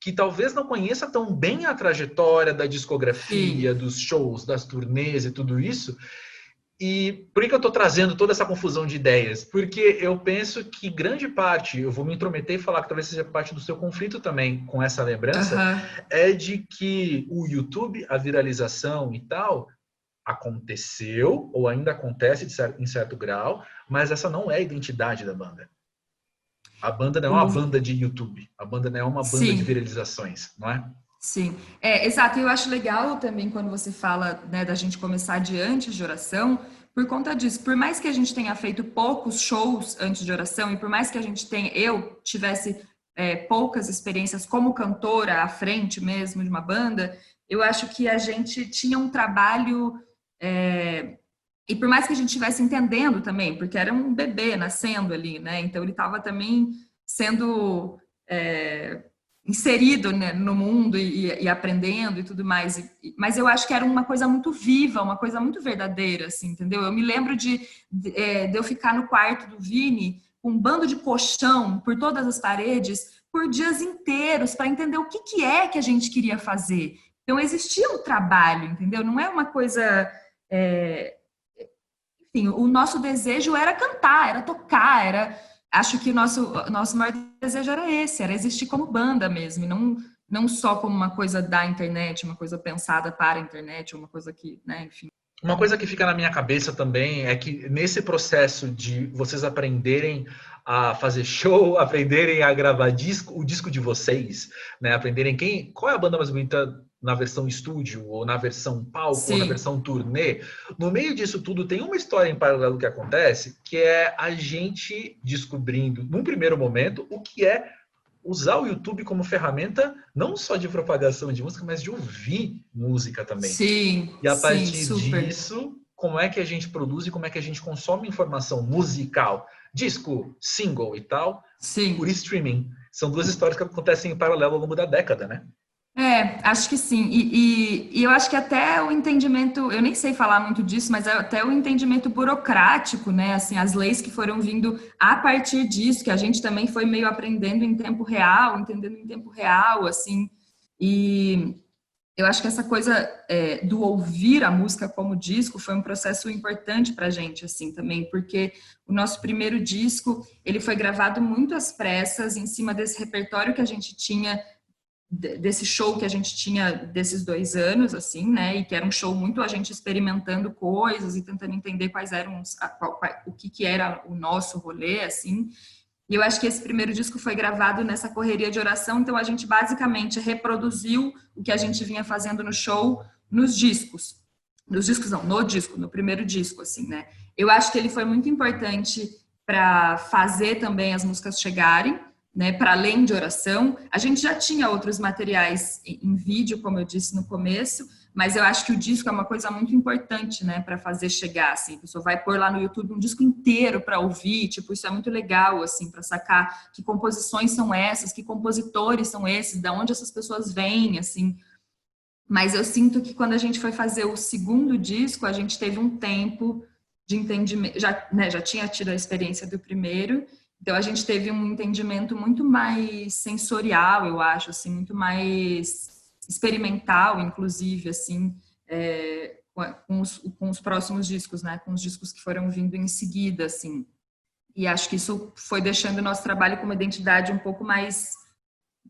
que talvez não conheça tão bem a trajetória da discografia, dos shows, das turnês e tudo isso. E por que eu estou trazendo toda essa confusão de ideias? Porque eu penso que grande parte, eu vou me intrometer e falar que talvez seja parte do seu conflito também com essa lembrança, é de que o YouTube, a viralização e tal, aconteceu ou ainda acontece em certo grau, mas essa não é a identidade da banda. A banda não é uma banda de YouTube, a banda não é uma banda de viralizações, não é?
Sim, exato. E eu acho legal também quando você fala, né, da gente começar de antes de oração, por conta disso. Por mais que a gente tenha feito poucos shows antes de oração, e por mais que eu tivesse poucas experiências como cantora à frente mesmo de uma banda, eu acho que a gente tinha um trabalho, e por mais que a gente estivesse entendendo também, porque era um bebê nascendo ali, né? Então ele estava também sendo inserido, né, no mundo e aprendendo e tudo mais. Mas eu acho que era uma coisa muito viva, uma coisa muito verdadeira, assim, entendeu? Eu me lembro de eu ficar no quarto do Vini com um bando de colchão por todas as paredes por dias inteiros para entender o que é que a gente queria fazer. Então existia um trabalho, entendeu? Não é uma coisa... Enfim, o nosso desejo era cantar, era tocar, acho que o nosso maior desejo era esse, era existir como banda mesmo, e não só como uma coisa da internet, uma coisa pensada para a internet, uma coisa que, né, enfim.
Uma coisa que fica na minha cabeça também é que nesse processo de vocês aprenderem a fazer show, aprenderem a gravar disco, o disco de vocês, né? Aprenderem qual é a banda mais bonita na versão estúdio, ou na versão palco,
Sim.
ou na versão turnê. No meio disso tudo tem uma história em paralelo que acontece, que é a gente descobrindo, num primeiro momento, o que é usar o YouTube como ferramenta não só de propagação de música, mas de ouvir música também.
Sim,
E a
sim,
partir
super.
disso, como é que a gente produz e como é que a gente consome informação musical, disco, single e tal,
Sim.
por streaming. São duas histórias que acontecem em paralelo ao longo da década, né?
Acho que sim. E eu acho que até o entendimento, eu nem sei falar muito disso, mas até o entendimento burocrático, né? Assim, as leis que foram vindo a partir disso, que a gente também foi meio aprendendo em tempo real, entendendo em tempo real, assim. E eu acho que essa coisa do ouvir a música como disco foi um processo importante pra gente, assim, também, porque o nosso primeiro disco, ele foi gravado muito às pressas, em cima desse repertório que a gente tinha, desse show que a gente tinha desses 2 anos, assim, né, e que era um show muito a gente experimentando coisas e tentando entender quais eram o que era o nosso rolê, assim. E eu acho que esse primeiro disco foi gravado nessa correria de oração, então a gente basicamente reproduziu o que a gente vinha fazendo no show nos discos. Nos discos não, no disco, no primeiro disco, assim, né. Eu acho que ele foi muito importante para fazer também as músicas chegarem, né, para além de oração. A gente já tinha outros materiais em vídeo, como eu disse no começo, mas eu acho que o disco é uma coisa muito importante, né, para fazer chegar, assim. A pessoa vai pôr lá no YouTube um disco inteiro para ouvir, tipo, isso é muito legal, assim, para sacar que composições são essas, que compositores são esses, de onde essas pessoas vêm, assim. Mas eu sinto que quando a gente foi fazer o segundo disco, a gente teve um tempo de entendimento, já tinha tido a experiência do primeiro. Então, a gente teve um entendimento muito mais sensorial, eu acho, assim, muito mais experimental, inclusive, assim, com os próximos discos, né? Com os discos que foram vindo em seguida, assim. E acho que isso foi deixando o nosso trabalho com uma identidade um pouco mais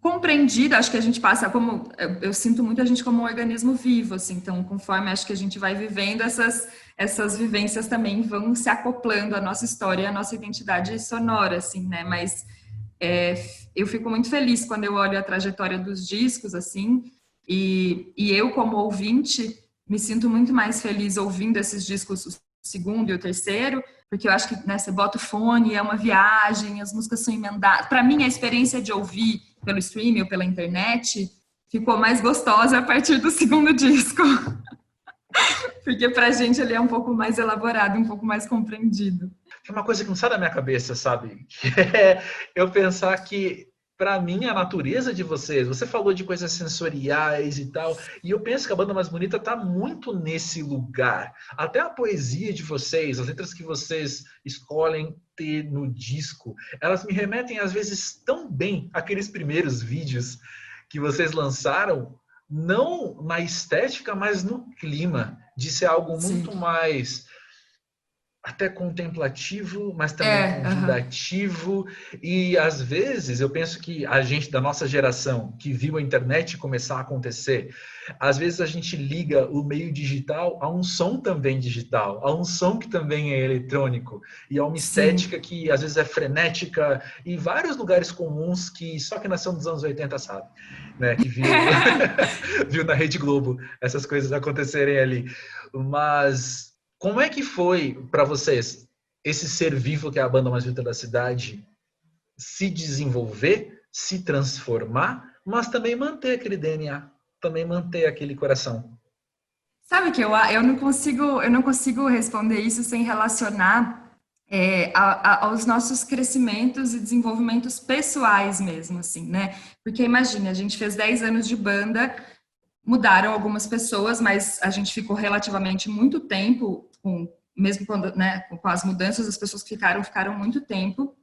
compreendida. Acho que a gente passa como... Eu sinto muito a gente como um organismo vivo, assim. Então, conforme acho que a gente vai vivendo, essas vivências também vão se acoplando à nossa história e à nossa identidade sonora, assim, né? Mas eu fico muito feliz quando eu olho a trajetória dos discos, assim, e eu, como ouvinte, me sinto muito mais feliz ouvindo esses discos, o segundo e o terceiro, porque eu acho que, né, você bota o fone, é uma viagem, as músicas são emendadas. Para mim, a experiência de ouvir pelo streaming ou pela internet ficou mais gostosa a partir do segundo disco. Porque pra gente ele é um pouco mais elaborado, um pouco mais compreendido.
É uma coisa que não sai da minha cabeça, sabe? Que é eu pensar que, para mim, a natureza de vocês... Você falou de coisas sensoriais e tal, e eu penso que a banda mais bonita tá muito nesse lugar. Até a poesia de vocês, as letras que vocês escolhem ter no disco, elas me remetem, às vezes, tão bem àqueles primeiros vídeos que vocês lançaram, não na estética, mas no clima, de ser algo muito mais até contemplativo, mas também convidativo. E às vezes eu penso que a gente da nossa geração, que viu a internet começar a acontecer, às vezes a gente liga o meio digital a um som também digital, a um som que também é eletrônico, e a uma estética que às vezes é frenética, e vários lugares comuns que só quem nasceu nos anos 80 sabe, né? Que viu na Rede Globo essas coisas acontecerem ali. Mas como é que foi para vocês esse ser vivo que é a banda mais bonita da cidade se desenvolver, se transformar, mas também manter aquele DNA, também manter aquele coração?
Sabe que eu não consigo responder isso sem relacionar aos nossos crescimentos e desenvolvimentos pessoais mesmo, assim, né? Porque imagina, a gente fez 10 anos de banda, mudaram algumas pessoas, mas a gente ficou relativamente muito tempo, mesmo quando, né, com as mudanças, as pessoas que ficaram muito tempo.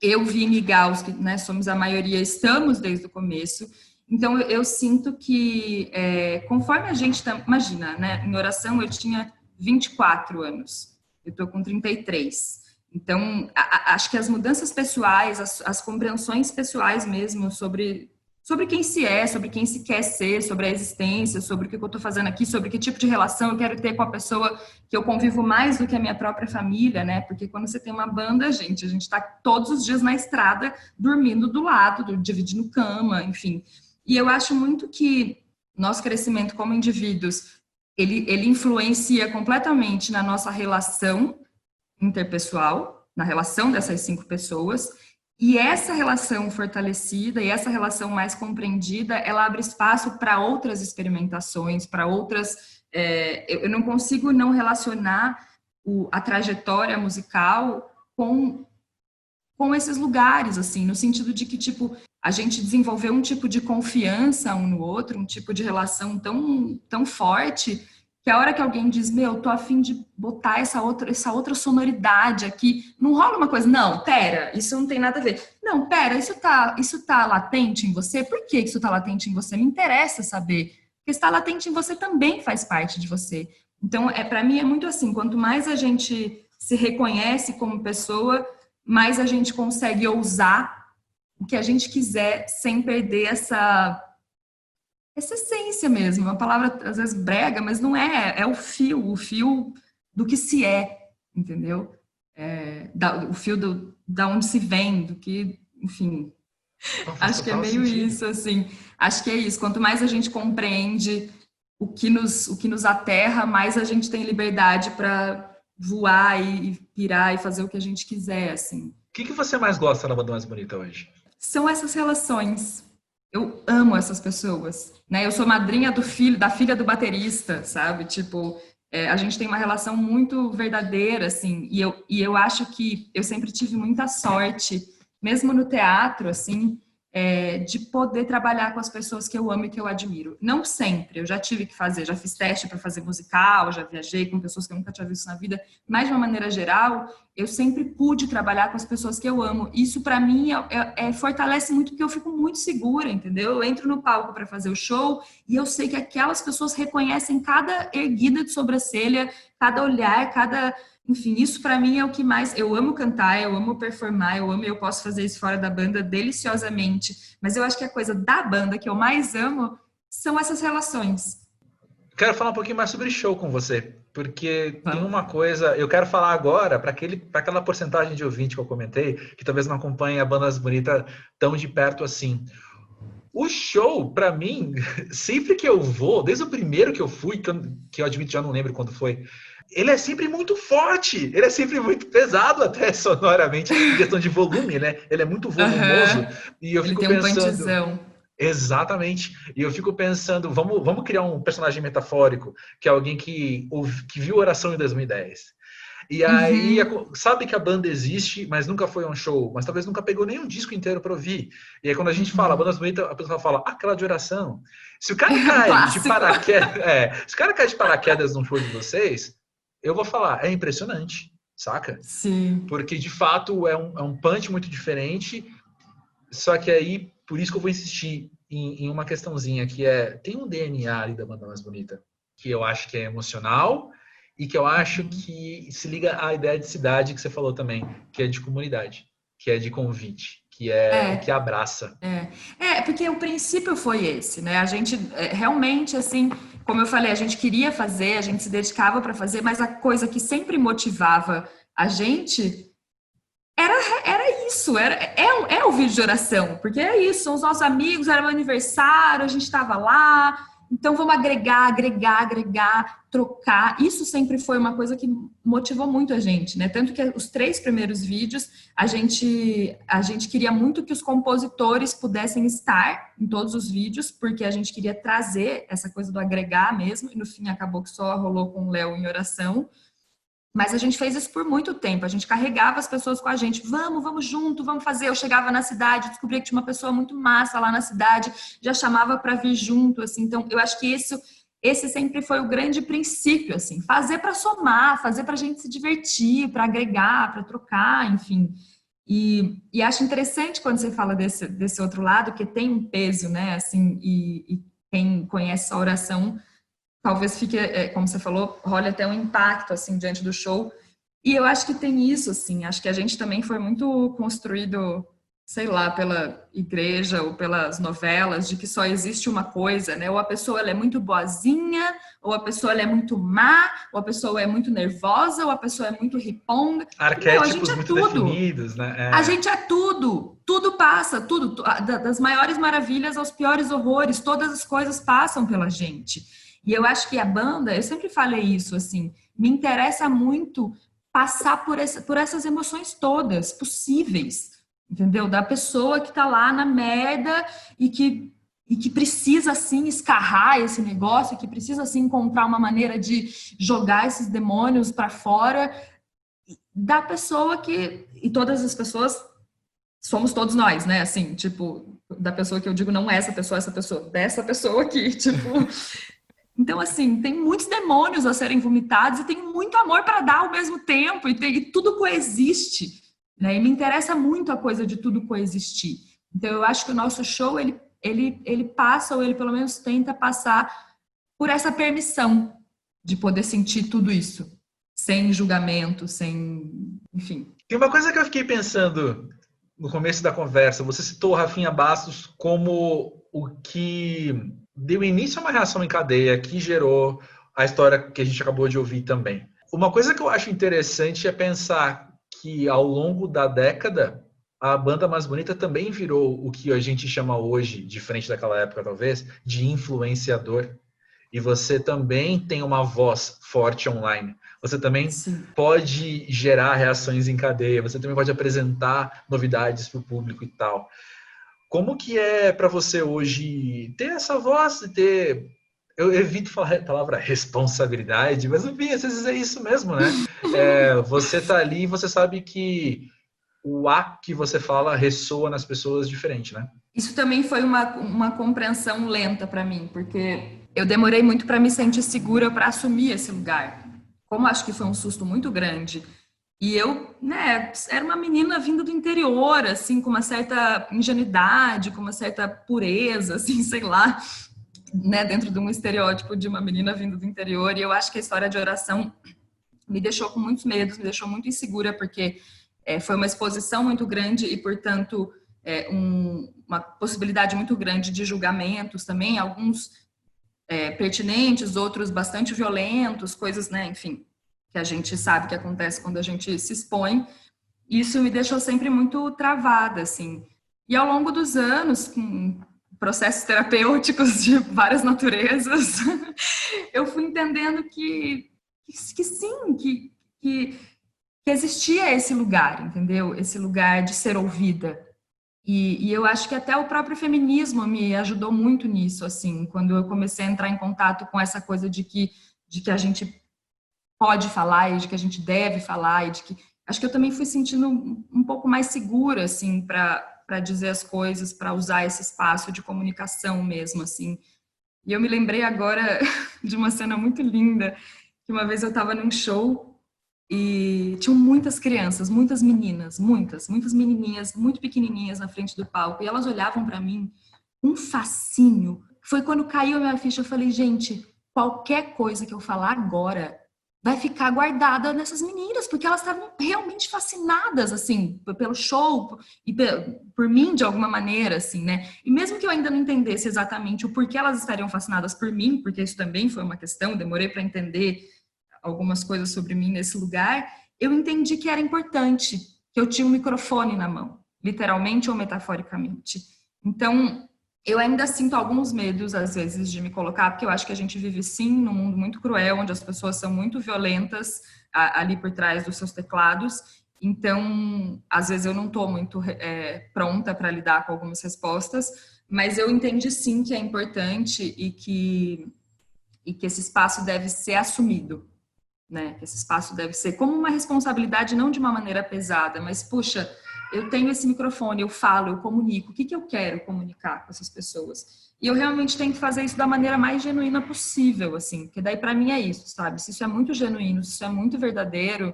Eu, Vini e Gauss, que, né, somos a maioria, estamos desde o começo. Então, eu sinto que, conforme a gente... Imagina, né, em oração eu tinha 24 anos, eu estou com 33. Então, acho que as mudanças pessoais, as compreensões pessoais mesmo sobre sobre quem se é, sobre quem se quer ser, sobre a existência, sobre o que eu estou fazendo aqui, sobre que tipo de relação eu quero ter com a pessoa que eu convivo mais do que a minha própria família, né? Porque quando você tem uma banda, gente, a gente está todos os dias na estrada, dormindo do lado, dividindo cama, enfim. E eu acho muito que nosso crescimento como indivíduos, ele influencia completamente na nossa relação interpessoal, na relação dessas 5 pessoas. E essa relação fortalecida e essa relação mais compreendida, ela abre espaço para outras experimentações, para outras... eu não consigo não relacionar a trajetória musical com esses lugares, assim, no sentido de que, tipo, a gente desenvolveu um tipo de confiança um no outro, um tipo de relação tão forte, que a hora que alguém diz, meu, tô a fim de botar essa outra sonoridade aqui, não rola uma coisa, não, pera, isso não tem nada a ver. Não, pera, isso tá latente em você? Por que isso tá latente em você? Me interessa saber. Porque está latente em você também faz parte de você. Então, para mim é muito assim, quanto mais a gente se reconhece como pessoa, mais a gente consegue ousar o que a gente quiser sem perder essa essência mesmo, uma palavra às vezes brega, mas não é o fio do que se é, entendeu? O fio da onde se vem, do que, enfim, acho que é meio sentido. Isso, assim, acho que é isso, quanto mais a gente compreende o que nos aterra, mais a gente tem liberdade para voar e pirar e fazer o que a gente quiser, assim.
O que você mais gosta na Banda Mais Bonita hoje?
São essas relações. Eu amo essas pessoas, né? Eu sou madrinha da filha do baterista, sabe? Tipo, a gente tem uma relação muito verdadeira, assim, e eu acho que eu sempre tive muita sorte, mesmo no teatro, assim, de poder trabalhar com as pessoas que eu amo e que eu admiro. Não sempre, eu já tive que fazer, já fiz teste para fazer musical, já viajei com pessoas que eu nunca tinha visto na vida, mas de uma maneira geral, eu sempre pude trabalhar com as pessoas que eu amo. Isso para mim fortalece muito, porque eu fico muito segura, entendeu? Eu entro no palco para fazer o show e eu sei que aquelas pessoas reconhecem cada erguida de sobrancelha, cada olhar, enfim, isso para mim é o que mais... Eu amo cantar, eu amo performar, eu posso fazer isso fora da banda deliciosamente, mas eu acho que a coisa da banda que eu mais amo são essas relações.
Quero falar um pouquinho mais sobre show com você, porque tem uma coisa... Eu quero falar agora para aquela porcentagem de ouvinte que eu comentei, que talvez não acompanhe a Bandas Bonitas tão de perto assim. O show, para mim, sempre que eu vou, desde o primeiro que eu fui, que eu admito já não lembro quando foi, ele é sempre muito forte, ele é sempre muito pesado até sonoramente, em questão de volume, né? Ele é muito volumoso. E eu fico pensando... punchzão. Exatamente. E eu fico pensando, vamos criar um personagem metafórico, que é alguém que viu Oração em 2010. E aí, sabe que a banda existe, mas nunca foi a um show, mas talvez nunca pegou nenhum disco inteiro para ouvir. E aí, quando a gente fala Bandas Bonitas, a pessoa fala, aquela de Oração. Se o cara cai de paraquedas, se o cara cai de paraquedas num show de vocês, eu vou falar, é impressionante, saca?
Sim.
Porque, de fato, é um punch muito diferente, só que aí, por isso que eu vou insistir em uma questãozinha, que tem um DNA ali da Banda Mais Bonita, que eu acho que é emocional e que eu acho que se liga à ideia de cidade que você falou também, que é de comunidade, que é de convite, que abraça.
Porque o princípio foi esse, né? A gente realmente, assim, como eu falei, a gente queria fazer, a gente se dedicava para fazer, mas a coisa que sempre motivava a gente era isso, é o vídeo de oração, porque é isso, são os nossos amigos, era meu aniversário, a gente estava lá, então vamos agregar, trocar. Isso sempre foi uma coisa que motivou muito a gente, né? Tanto que os 3 primeiros vídeos, a gente queria muito que os compositores pudessem estar em todos os vídeos, porque a gente queria trazer essa coisa do agregar mesmo, e no fim acabou que só rolou com o Léo em oração. Mas a gente fez isso por muito tempo, a gente carregava as pessoas com a gente, vamos junto, vamos fazer. Eu chegava na cidade, descobria que tinha uma pessoa muito massa lá na cidade, já chamava para vir junto, assim. Então, eu acho que esse sempre foi o grande princípio, assim, fazer para somar, fazer para a gente se divertir, para agregar, para trocar, enfim. E acho interessante quando você fala desse outro lado, que tem um peso, né, assim, e quem conhece a oração talvez fique, como você falou, role até um impacto, assim, diante do show. E eu acho que tem isso, assim, acho que a gente também foi muito construído sei lá, pela igreja ou pelas novelas, de que só existe uma coisa, né? Ou a pessoa ela é muito boazinha, ou a pessoa ela é muito má, ou a pessoa é muito nervosa, ou a pessoa é muito riponga.
Arquétipos
a gente é
muito
tudo.
definidos, né?
A gente é tudo. Tudo passa, tudo. Das maiores maravilhas aos piores horrores, todas as coisas passam pela gente. E eu acho que a banda, eu sempre falei isso, assim, me interessa muito passar por essas emoções todas possíveis. Entendeu? Da pessoa que tá lá na merda e que precisa, assim, escarrar esse negócio, que precisa, assim, encontrar uma maneira de jogar esses demônios para fora, da pessoa que... E todas as pessoas somos todos nós, né? Assim, tipo, da pessoa que eu digo, não essa pessoa, dessa pessoa aqui, tipo... Então, assim, tem muitos demônios a serem vomitados e tem muito amor para dar ao mesmo tempo e tudo coexiste. Né? E me interessa muito a coisa de tudo coexistir. Então, eu acho que o nosso show, ele passa, ou ele pelo menos tenta passar por essa permissão de poder sentir tudo isso, sem julgamento, sem... enfim.
Tem uma coisa que eu fiquei pensando no começo da conversa. Você citou o Rafinha Bastos como o que deu início a uma reação em cadeia, que gerou a história que a gente acabou de ouvir também. Uma coisa que eu acho interessante é pensar que ao longo da década, a banda Mais Bonita também virou o que a gente chama hoje, diferente daquela época talvez, de influenciador. E você também tem uma voz forte online. Você também pode gerar reações em cadeia, você também pode apresentar novidades para o público e tal. Como que é para você hoje ter essa voz e ter... Eu evito falar a palavra responsabilidade, mas enfim, às vezes é isso mesmo, né? Você tá ali e você sabe que o A que você fala ressoa nas pessoas diferente, né?
Isso também foi uma compreensão lenta para mim, porque eu demorei muito para me sentir segura para assumir esse lugar. Como acho que foi um susto muito grande. E eu, né, era uma menina vindo do interior, assim, com uma certa ingenuidade, com uma certa pureza, assim, sei lá, né, dentro de um estereótipo de uma menina vindo do interior. E eu acho que a história de oração me deixou com muitos medos, me deixou muito insegura, porque foi uma exposição muito grande e, portanto, uma possibilidade muito grande de julgamentos também, alguns pertinentes, outros bastante violentos, coisas, né, enfim, que a gente sabe que acontece quando a gente se expõe. Isso me deixou sempre muito travada, assim. E ao longo dos anos, com processos terapêuticos de várias naturezas, eu fui entendendo que sim, que existia esse lugar, entendeu? Esse lugar de ser ouvida. E eu acho que até o próprio feminismo me ajudou muito nisso, assim, quando eu comecei a entrar em contato com essa coisa de que a gente pode falar e de que a gente deve falar, e de que... Acho que eu também fui sentindo um pouco mais segura, assim, para dizer as coisas, para usar esse espaço de comunicação mesmo, assim. E eu me lembrei agora de uma cena muito linda, que uma vez eu estava num show e tinham muitas crianças, muitas meninas, muitas menininhas, muito pequenininhas na frente do palco, e elas olhavam para mim um fascínio. Foi quando caiu a minha ficha, eu falei, gente, qualquer coisa que eu falar agora vai ficar guardada nessas meninas, porque elas estavam realmente fascinadas, assim, pelo show e por mim, de alguma maneira, assim, né? E mesmo que eu ainda não entendesse exatamente o porquê elas estariam fascinadas por mim, porque isso também foi uma questão, demorei para entender algumas coisas sobre mim nesse lugar, eu entendi que era importante, que eu tinha um microfone na mão, literalmente ou metaforicamente. Então, eu ainda sinto alguns medos, às vezes, de me colocar, porque eu acho que a gente vive, sim, num mundo muito cruel, onde as pessoas são muito violentas ali por trás dos seus teclados. Então, às vezes, eu não estou muito pronta para lidar com algumas respostas, mas eu entendi, sim, que é importante e que esse espaço deve ser assumido, né? Que esse espaço deve ser como uma responsabilidade, não de uma maneira pesada, mas, puxa, eu tenho esse microfone, eu falo, eu comunico, o que eu quero comunicar com essas pessoas? E eu realmente tenho que fazer isso da maneira mais genuína possível, assim, porque daí para mim é isso, sabe? Se isso é muito genuíno, se isso é muito verdadeiro,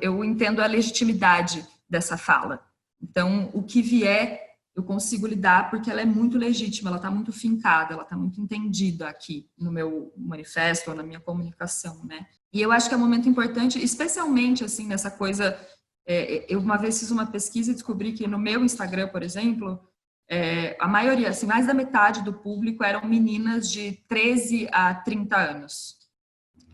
eu entendo a legitimidade dessa fala. Então, o que vier, eu consigo lidar porque ela é muito legítima, ela está muito fincada, ela está muito entendida aqui no meu manifesto ou na minha comunicação, né? E eu acho que é um momento importante, especialmente, assim, nessa coisa Eu uma vez fiz uma pesquisa e descobri que no meu Instagram, por exemplo, a maioria, assim, mais da metade do público eram meninas de 13 a 30 anos.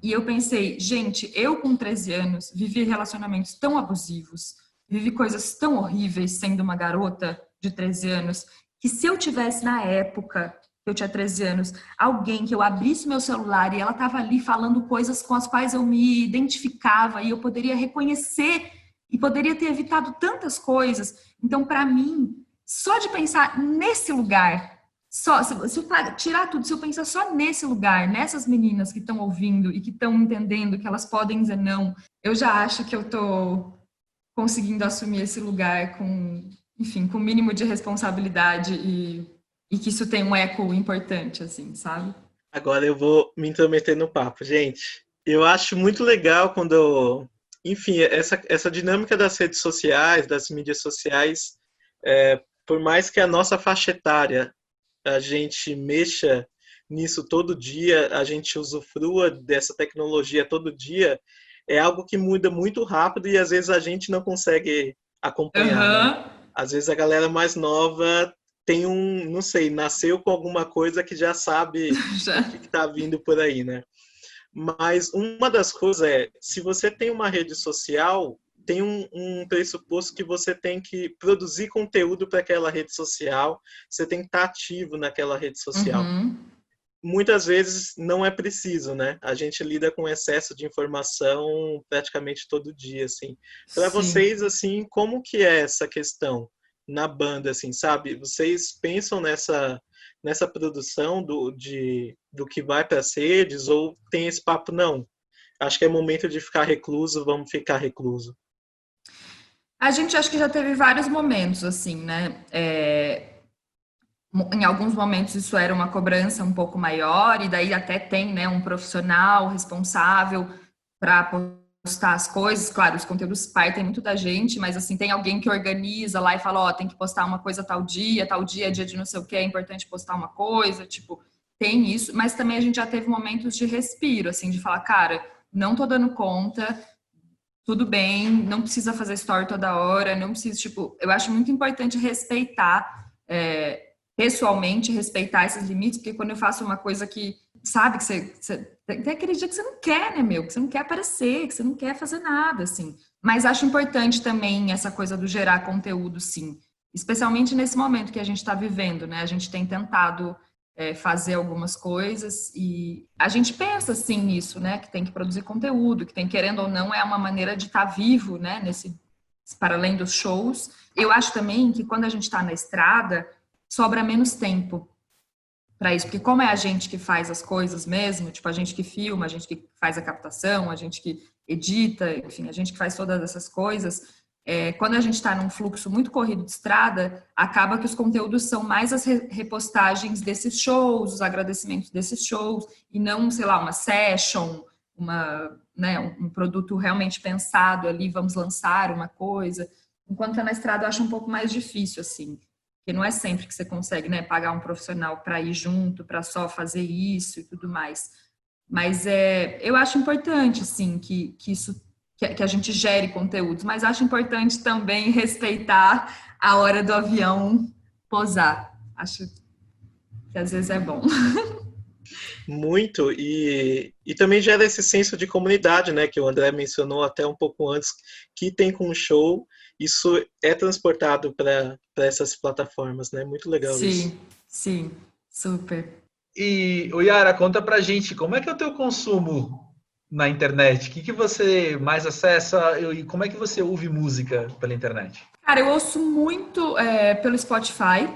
E eu pensei, gente, eu com 13 anos vivi relacionamentos tão abusivos, vivi coisas tão horríveis sendo uma garota de 13 anos, que se eu tivesse na época, que eu tinha 13 anos, alguém que eu abrisse meu celular e ela estava ali falando coisas com as quais eu me identificava e eu poderia reconhecer e poderia ter evitado tantas coisas. Então, para mim, só de pensar nesse lugar, se eu tirar tudo, se eu pensar só nesse lugar, nessas meninas que estão ouvindo e que estão entendendo que elas podem dizer não, eu já acho que eu estou conseguindo assumir esse lugar com o mínimo de responsabilidade e que isso tem um eco importante, assim, sabe?
Agora eu vou me intrometer no papo, gente. Eu acho muito legal quando, enfim, essa dinâmica das redes sociais, das mídias sociais, por mais que a nossa faixa etária a gente mexa nisso todo dia, a gente usufrua dessa tecnologia todo dia, é algo que muda muito rápido e às vezes a gente não consegue acompanhar, né? Às vezes a galera mais nova tem não sei, nasceu com alguma coisa que já sabe o que está vindo por aí, né? Mas uma das coisas se você tem uma rede social, tem um pressuposto que você tem que produzir conteúdo para aquela rede social, você tem que estar ativo naquela rede social. Muitas vezes não é preciso, né? A gente lida com excesso de informação praticamente todo dia, assim. Para vocês, assim, como que é essa questão na banda, assim, sabe? Vocês pensam nessa produção do que vai para as redes ou tem esse papo, não? Acho que é momento de ficar recluso, vamos ficar recluso.
A gente acho que já teve vários momentos, assim, né? Em alguns momentos isso era uma cobrança um pouco maior, e daí até tem, né, um profissional responsável para postar as coisas. Claro, os conteúdos partem muito da gente, mas assim, tem alguém que organiza lá e fala, tem que postar uma coisa tal dia é dia de não sei o que, é importante postar uma coisa, tipo, tem isso. Mas também a gente já teve momentos de respiro, assim, de falar, cara, não tô dando conta, tudo bem, não precisa fazer story toda hora, não precisa, tipo, eu acho muito importante respeitar, pessoalmente, respeitar esses limites, porque quando eu faço uma coisa que, sabe, que você tem aquele dia que você não quer, né, que você não quer aparecer, que você não quer fazer nada, assim. Mas acho importante também essa coisa do gerar conteúdo, sim. Especialmente nesse momento que a gente está vivendo, né, a gente tem tentado fazer algumas coisas e a gente pensa assim nisso, né? Que tem que produzir conteúdo, que tem, querendo ou não, é uma maneira de estar vivo, né? Para além dos shows. Eu acho também que quando a gente está na estrada, sobra menos tempo para isso, porque como é a gente que faz as coisas mesmo, tipo a gente que filma, a gente que faz a captação, a gente que edita, enfim, a gente que faz todas essas coisas. Quando a gente está num fluxo muito corrido de estrada, acaba que os conteúdos são mais as repostagens desses shows, os agradecimentos desses shows, e não, sei lá, uma session, um produto realmente pensado ali, vamos lançar uma coisa. Enquanto na estrada eu acho um pouco mais difícil, assim, porque não é sempre que você consegue, né, pagar um profissional para ir junto, para só fazer isso e tudo mais. Mas eu acho importante, assim, que a gente gere conteúdos, mas acho importante também respeitar a hora do avião pousar. Acho que às vezes é bom.
Muito, e também gera esse senso de comunidade, né, que o André mencionou até um pouco antes, que tem com o show, isso é transportado para essas plataformas, né, muito legal isso.
Sim, super.
E, Yara, conta pra gente, como é que é o teu consumo na internet? O que você mais acessa e como é que você ouve música pela internet?
Cara, eu ouço muito pelo Spotify.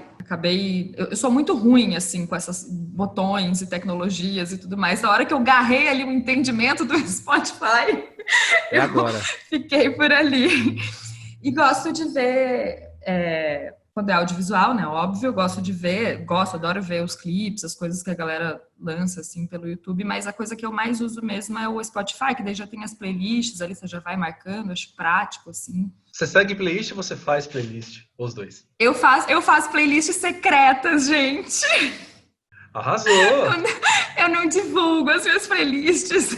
Eu sou muito ruim, assim, com esses botões e tecnologias e tudo mais. Na hora que eu garrei ali o entendimento do Spotify,
agora.
Fiquei por ali. E gosto de ver, quando é audiovisual, né, óbvio, adoro ver os clipes, as coisas que a galera lança, assim, pelo YouTube, mas a coisa que eu mais uso mesmo é o Spotify, que daí já tem as playlists, ali você já vai marcando, acho prático, assim.
Você segue playlist ou você faz playlist? Os dois?
Eu faço playlists secretas, gente.
Arrasou!
Eu não divulgo as minhas playlists.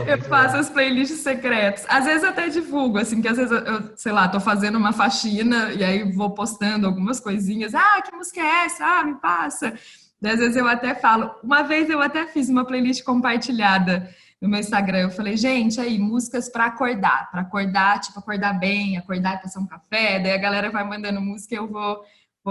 Eu faço as playlists secretas. Às vezes eu até divulgo, assim, que às vezes eu, sei lá, tô fazendo uma faxina e aí vou postando algumas coisinhas. Ah, que música é essa? Ah, me passa. Daí, às vezes eu até falo. Uma vez eu até fiz uma playlist compartilhada no meu Instagram. Eu falei, gente, aí, músicas para acordar, tipo, acordar bem, acordar e passar um café. Daí a galera vai mandando música e eu vou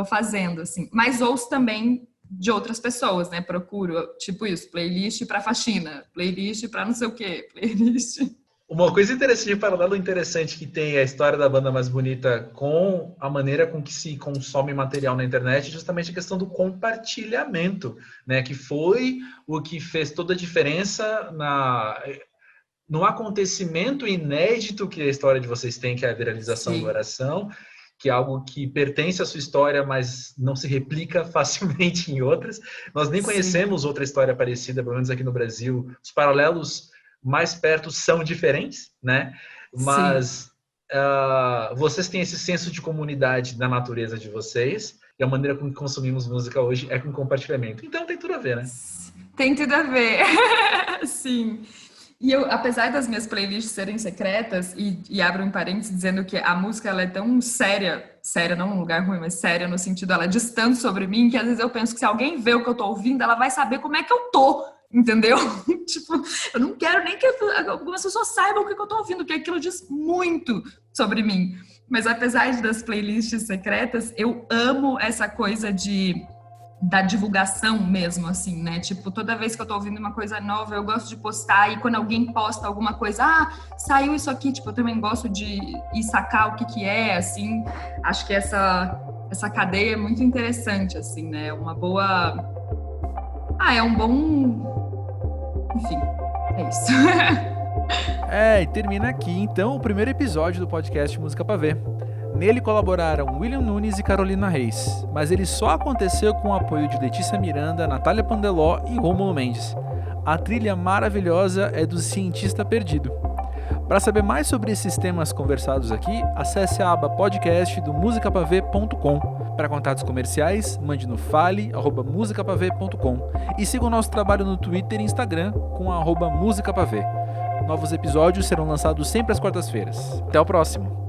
fazendo, assim. Mas ouço também de outras pessoas, né? Procuro, tipo isso, playlist para faxina, playlist para não sei o quê, playlist.
Uma coisa interessante, um paralelo interessante que tem a história da Banda Mais Bonita com a maneira com que se consome material na internet é justamente a questão do compartilhamento, né? Que foi o que fez toda a diferença no acontecimento inédito que a história de vocês tem, que é a viralização do Oração, que é algo que pertence à sua história, mas não se replica facilmente em outras. Nós nem conhecemos outra história parecida, pelo menos aqui no Brasil. Os paralelos mais perto são diferentes, né? Mas vocês têm esse senso de comunidade da natureza de vocês, e a maneira como consumimos música hoje é com compartilhamento. Então tem tudo a ver, né?
Tem tudo a ver. Sim. E eu, apesar das minhas playlists serem secretas, e abro um parênteses dizendo que a música ela é tão séria não num lugar ruim, mas séria no sentido ela é distante sobre mim, que às vezes eu penso que se alguém vê o que eu tô ouvindo, ela vai saber como é que eu tô, entendeu? Tipo, eu não quero nem que algumas pessoas saibam o que eu tô ouvindo, porque aquilo diz muito sobre mim. Mas apesar das playlists secretas, eu amo essa coisa da divulgação mesmo, assim, né? Tipo, toda vez que eu tô ouvindo uma coisa nova, eu gosto de postar, e quando alguém posta alguma coisa, saiu isso aqui, tipo, eu também gosto de ir sacar o que é, assim. Acho que essa cadeia é muito interessante, assim, né? Uma boa... é um bom... Enfim, é isso.
E termina aqui, então, o primeiro episódio do podcast Música Pra Ver. Nele colaboraram William Nunes e Carolina Reis, mas ele só aconteceu com o apoio de Letícia Miranda, Natália Pandeló e Rômulo Mendes. A trilha maravilhosa é do Cientista Perdido. Para saber mais sobre esses temas conversados aqui, acesse a aba podcast do musicapavê.com. Para contatos comerciais, mande no fale@musicapavê.com e siga o nosso trabalho no Twitter e Instagram com @musicapavê. Novos episódios serão lançados sempre às quartas-feiras. Até o próximo!